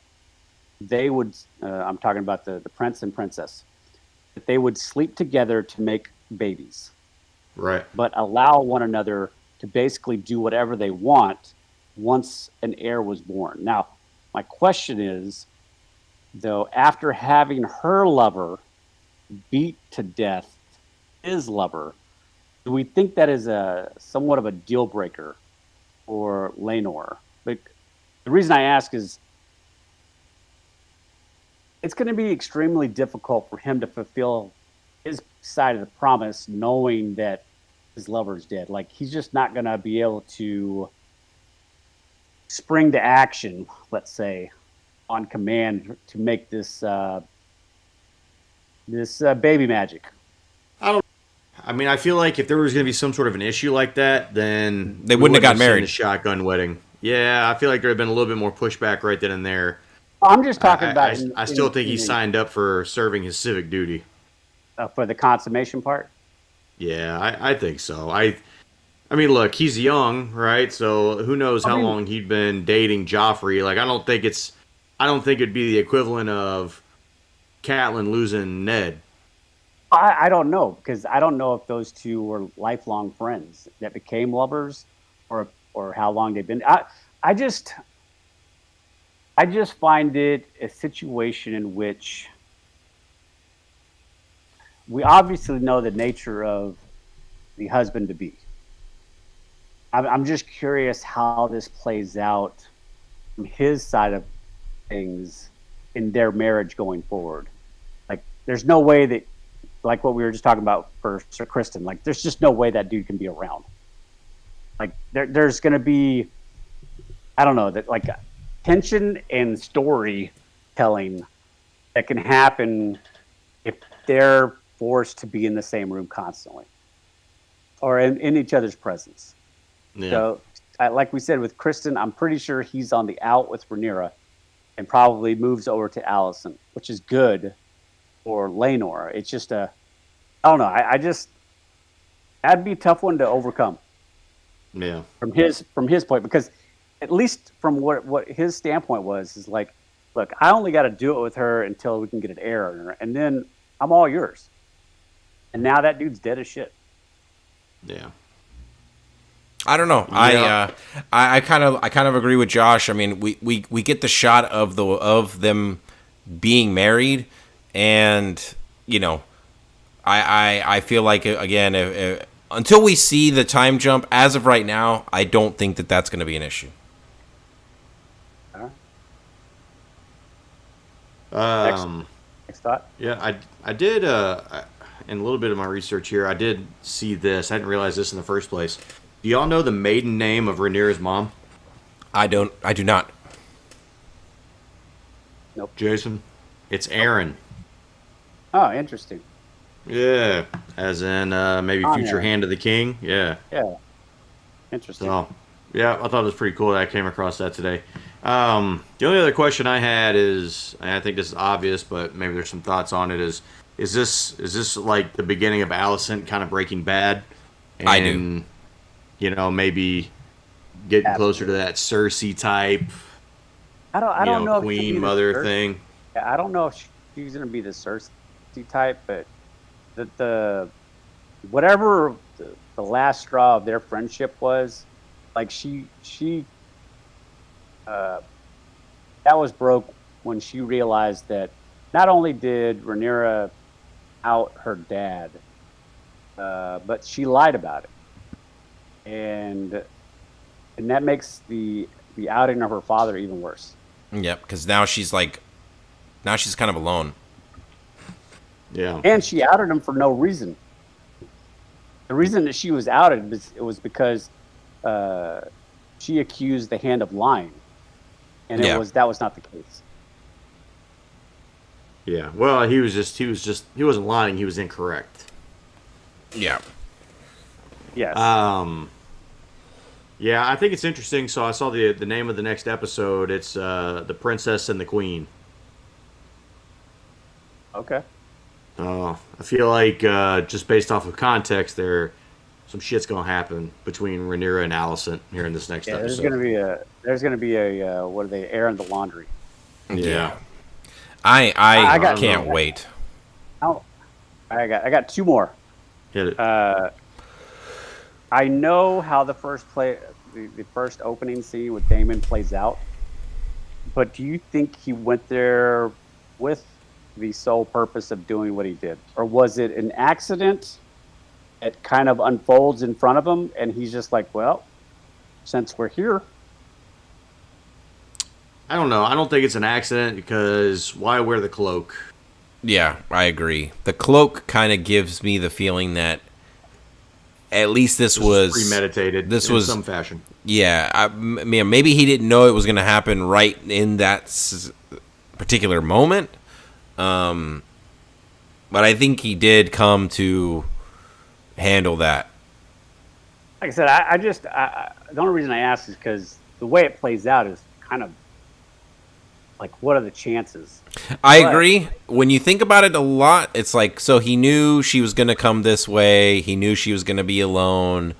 they would. I'm talking about the prince and princess. That they would sleep together to make babies, right? But allow one another to basically do whatever they want. Once an heir was born. Now, my question is, though, after having her lover beat to death his lover, do we think that is somewhat of a deal breaker for Lanor? But the reason I ask is it's going to be extremely difficult for him to fulfill his side of the promise knowing that his lover's dead. Like, he's just not going to be able to spring to action, let's say, on command to make this baby magic. I feel like if there was going to be some sort of an issue like that, then they wouldn't have got married. The shotgun wedding. Yeah, I feel like there had been a little bit more pushback right then and there. I'm just talking about. I still think he signed up for serving his civic duty. For the consummation part. Yeah, I think so. I mean, look, he's young, right? So who knows how long he'd been dating Joffrey? Like, I don't think it'd be the equivalent of Catelyn losing Ned. I don't know, because I don't know if those two were lifelong friends that became lovers, or how long they've been. I just find it a situation in which we obviously know the nature of the husband to be. I'm just curious how this plays out from his side of things in their marriage going forward. Like, there's no way that, like what we were just talking about for Sir Kristen, like, there's just no way that dude can be around. Like, there's going to be, I don't know, that like tension and storytelling that can happen if they're forced to be in the same room constantly or in each other's presence. Yeah. So, like we said with Kristen, I'm pretty sure he's on the out with Rhaenyra. and probably moves over to Allison, which is good for Lenore. It's just I don't know. I just that'd be a tough one to overcome. Yeah. From his point, because at least from what his standpoint was, is like, look, I only got to do it with her until we can get an heir on her, and then I'm all yours. And now that dude's dead as shit. Yeah. I don't know. Yeah. I kind of agree with Josh. I mean, we get the shot of them being married, and I feel like again, if, until we see the time jump, as of right now, I don't think that that's going to be an issue. Next thought. Yeah, I did. In a little bit of my research here, I did see this. I didn't realize this in the first place. Do y'all know the maiden name of Rhaenyra's mom? I do not. Nope. Jason, it's Aaron. Oh, interesting. Yeah, as in maybe future Hand of the King. Yeah. Yeah. Interesting. So, yeah, I thought it was pretty cool that I came across that today. The only other question I had is, and I think this is obvious, but maybe there's some thoughts on it, is this like the beginning of Alicent kind of Breaking Bad? And, I do. Maybe getting closer to that Cersei type. I don't know Queen mother thing. I don't know if she's gonna be the Cersei type, but the whatever the last straw of their friendship was, like she that was broke when she realized that not only did Rhaenyra out her dad, but she lied about it. And that makes the outing of her father even worse. Yep, because now she's kind of alone. Yeah, and she outed him for no reason. The reason that she was outed was because she accused the Hand of lying, and that was not the case. Yeah, well, he wasn't lying. He was incorrect. Yeah. Yes. Yeah, I think it's interesting. So I saw the name of the next episode. It's The Princess and the Queen. Okay. I feel like just based off of context, some shit's gonna happen between Rhaenyra and Alicent here in this next episode. There's gonna be a what are they airing the laundry? Yeah. I can't wait. Oh, I got two more. Hit it. I know how the first opening scene with Daemon plays out, but do you think he went there with the sole purpose of doing what he did, or was it an accident that kind of unfolds in front of him, and he's just like, well, since we're here? I don't know. I don't think it's an accident, because why wear the cloak? Yeah, I agree. The cloak kind of gives me the feeling that at least this was premeditated. This in was some fashion. Yeah, maybe he didn't know it was going to happen right in that particular moment. But I think he did come to handle that. Like I said, the only reason I asked is because the way it plays out is kind of like, what are the chances? I agree. When you think about it a lot, it's like, so he knew she was going to come this way. He knew she was going to be alone.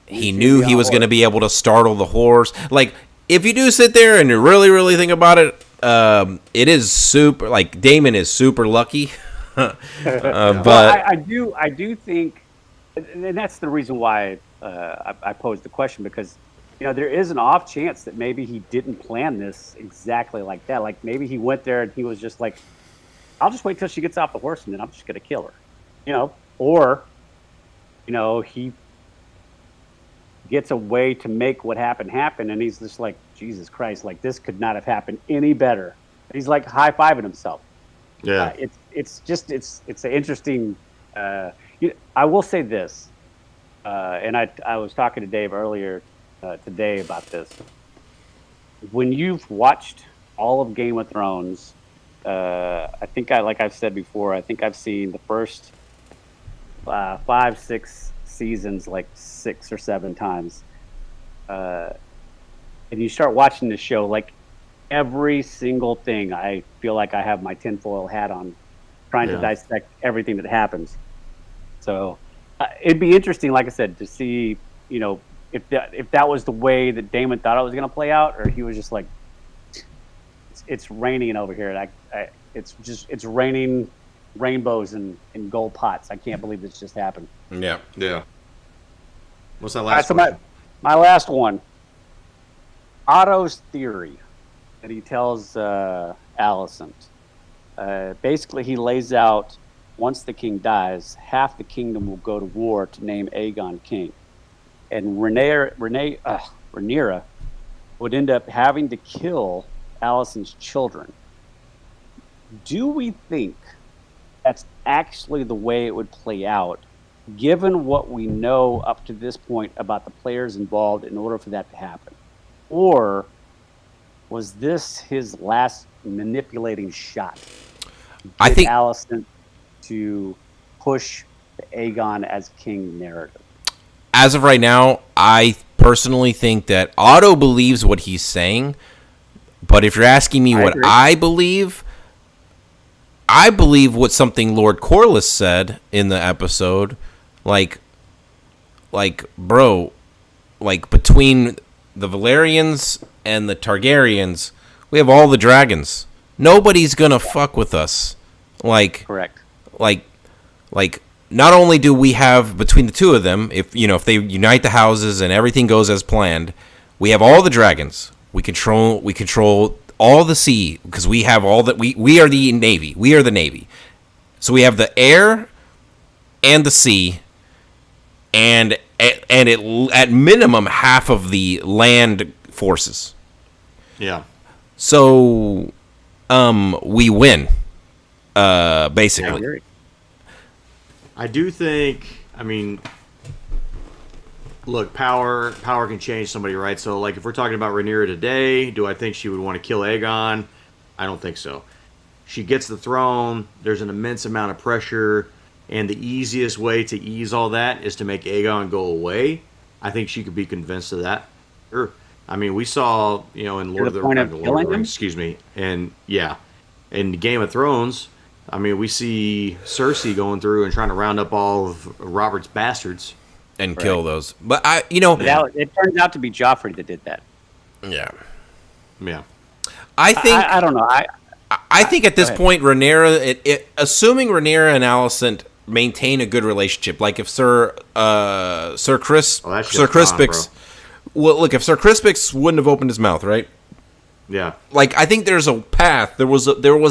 He knew he was going to be able to startle the horse. Like, if you do sit there and you really, really think about it, it is super, like, Daemon is super lucky. But well, I do think, and that's the reason why I posed the question, because there is an off chance that maybe he didn't plan this exactly like that. Like, maybe he went there and he was just like, I'll just wait till she gets off the horse and then I'm just going to kill her. Or he gets a way to make what happened happen, and he's just like, Jesus Christ, like, this could not have happened any better. He's like high-fiving himself. Yeah. It's an interesting, I will say this, and I was talking to Dave earlier today about this. When you've watched all of Game of Thrones, I think like I've said before, I think I've seen the first 5-6 seasons like 6 or 7 times. And you start watching the show, like, every single thing. I feel like I have my tinfoil hat on, trying to dissect everything that happens. So it'd be interesting, like I said, to see, if that was the way that Damon thought it was going to play out, or he was just like, it's raining over here. It's raining rainbows and gold pots. I can't believe this just happened. Yeah. What's that last one? My last one. Otto's theory that he tells Alicent. Basically, he lays out, once the king dies, half the kingdom will go to war to name Aegon king. And Rhaenyra would end up having to kill Alicent's children. Do we think that's actually the way it would play out, given what we know up to this point about the players involved in order for that to happen? Or was this his last manipulating shot? I think Alicent to push the Aegon as king narrative. As of right now, I personally think that Otto believes what he's saying. But if you're asking me what I believe what something Lord Corlys said in the episode. Like, bro, like between the Valerians and the Targaryens, we have all the dragons. Nobody's gonna fuck with us. Correct. Like, not only do we have between the two of them, if they unite the houses and everything goes as planned, we have all the dragons. We control all the sea because we have all that. We are the Navy. We are the Navy. So we have the air and the sea, and at minimum half of the land forces. Yeah. So, we win. Basically. Yeah, I do think. I mean, look, power can change somebody, right? So, like, if we're talking about Rhaenyra today, do I think she would want to kill Aegon? I don't think so. She gets the throne. There's an immense amount of pressure, and the easiest way to ease all that is to make Aegon go away. I think she could be convinced of that. Sure. I mean, we saw, in Lord of the Rings, excuse me, and in Game of Thrones, I mean, we see Cersei going through and trying to round up all of Robert's bastards and kill those. But it turns out to be Joffrey that did that. Yeah. I don't know. I think at this point, Rhaenyra, assuming Rhaenyra and Alicent maintain a good relationship, like if Sir Crispix, look, if Sir Crispix wouldn't have opened his mouth, right? Yeah. Like, I think there's a path. There was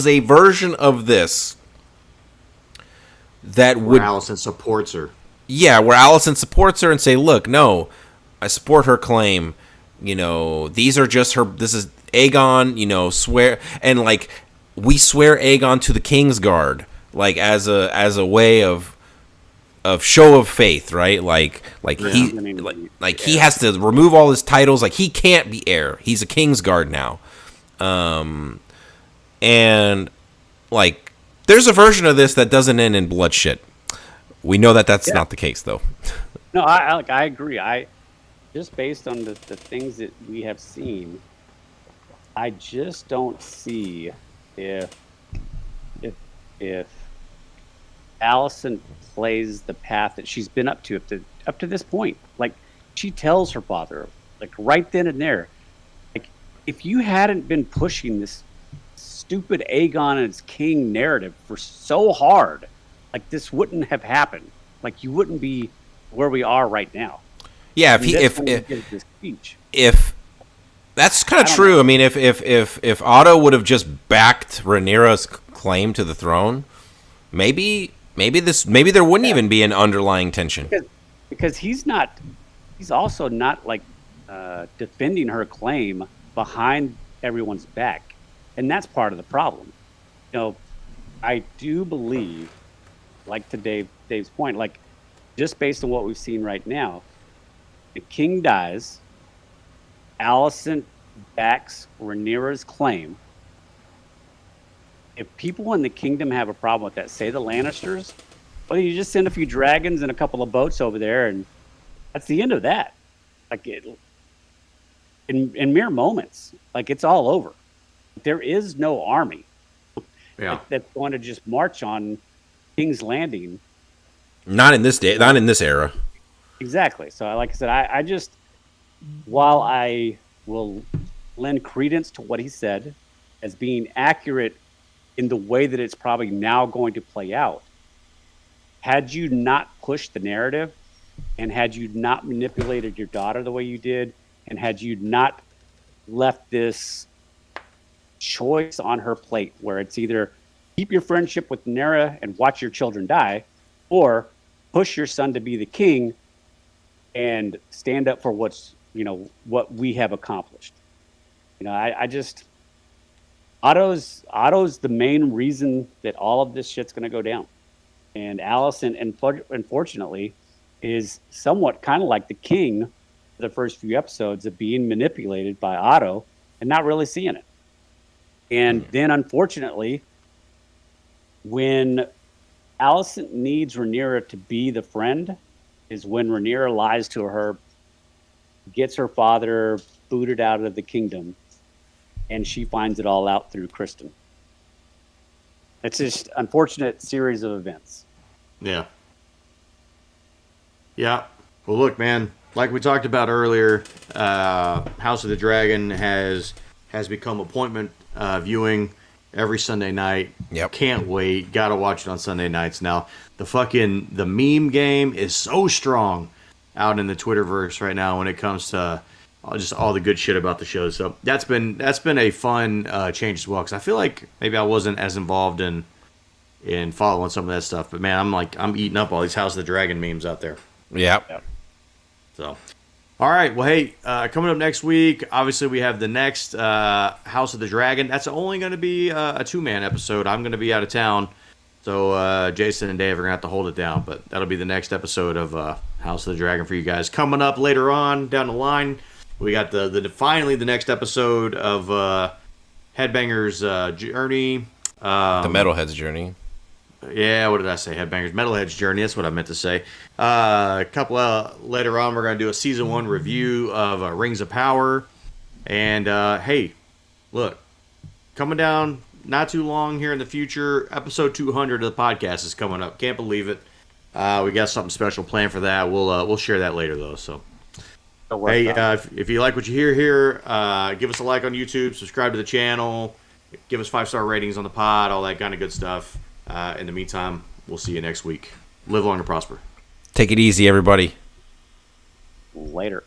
a version of this that where Alicent supports her. Yeah, where Alicent supports her and say, look, no, I support her claim. These are just her. This is Aegon. Swear, and like we swear Aegon to the Kingsguard, like as a way of show of faith, right? He has to remove all his titles. Like, he can't be heir. He's a Kingsguard now. And like there's a version of this that doesn't end in bloodshed. We know that that's not the case, though. No, I agree. Just based on the things that we have seen, I just don't see if Alicent plays the path that she's been up to this point. Like, she tells her father, like right then and there, like, if you hadn't been pushing this stupid Aegon and its king narrative for so hard, like, this wouldn't have happened. Like, you wouldn't be where we are right now. Yeah, if that's kind of true. I mean, if Otto would have just backed Rhaenyra's claim to the throne, maybe there wouldn't even be an underlying tension. Because he's also not like defending her claim behind everyone's back, and that's part of the problem. I do believe, like to Dave's point, like just based on what we've seen right now, the king dies, Alicent backs Rhaenyra's claim. If people in the kingdom have a problem with that, say the Lannisters, well, you just send a few dragons and a couple of boats over there, and that's the end of that. Like, in mere moments, like, it's all over. There is no army Yeah. that's going to just march on King's Landing. Not in this day. Not in this era. Exactly. So, like I said, I just, while I will lend credence to what he said as being accurate in the way that it's probably now going to play out, had you not pushed the narrative and had you not manipulated your daughter the way you did, and had you not left this choice on her plate where it's either keep your friendship with Nera and watch your children die, or push your son to be the king and stand up for what's, what we have accomplished. I just, Otto's the main reason that all of this shit's going to go down. And Allison, unfortunately, is somewhat kind of like the king for the first few episodes of being manipulated by Otto and not really seeing it. And then, unfortunately, when Allison needs Rhaenyra to be the friend is when Rhaenyra lies to her, gets her father booted out of the kingdom, and she finds it all out through Kristen. It's just unfortunate series of events. Yeah. Yeah. Well, look, man, like we talked about earlier, House of the Dragon has become appointment viewing every Sunday night. Yep. Can't wait. Got to watch it on Sunday nights. Now, the meme game is so strong out in the Twitterverse right now when it comes to just all the good shit about the show. So that's been a fun change as well, because I feel like maybe I wasn't as involved in following some of that stuff. But man, I'm eating up all these House of the Dragon memes out there. Yep. So, all right. Well, hey, coming up next week, obviously we have the next House of the Dragon. That's only going to be a 2-man episode. I'm going to be out of town, so Jason and Dave are going to have to hold it down. But that'll be the next episode of House of the Dragon for you guys. Coming up later on down the line, we got finally the next episode of Headbangers Journey. The Metalhead's Journey. Yeah, what did I say? Headbangers Metalhead's Journey. That's what I meant to say. A couple later on, we're going to do a season 1 review of Rings of Power. And hey, look, coming down not too long here in the future, episode 200 of the podcast is coming up. Can't believe it. We got something special planned for that. We'll share that later though. So, hey, if you like what you hear here, give us a like on YouTube, subscribe to the channel, give us 5-star ratings on the pod, all that kind of good stuff. In the meantime, we'll see you next week. Live long and prosper. Take it easy, everybody. Later.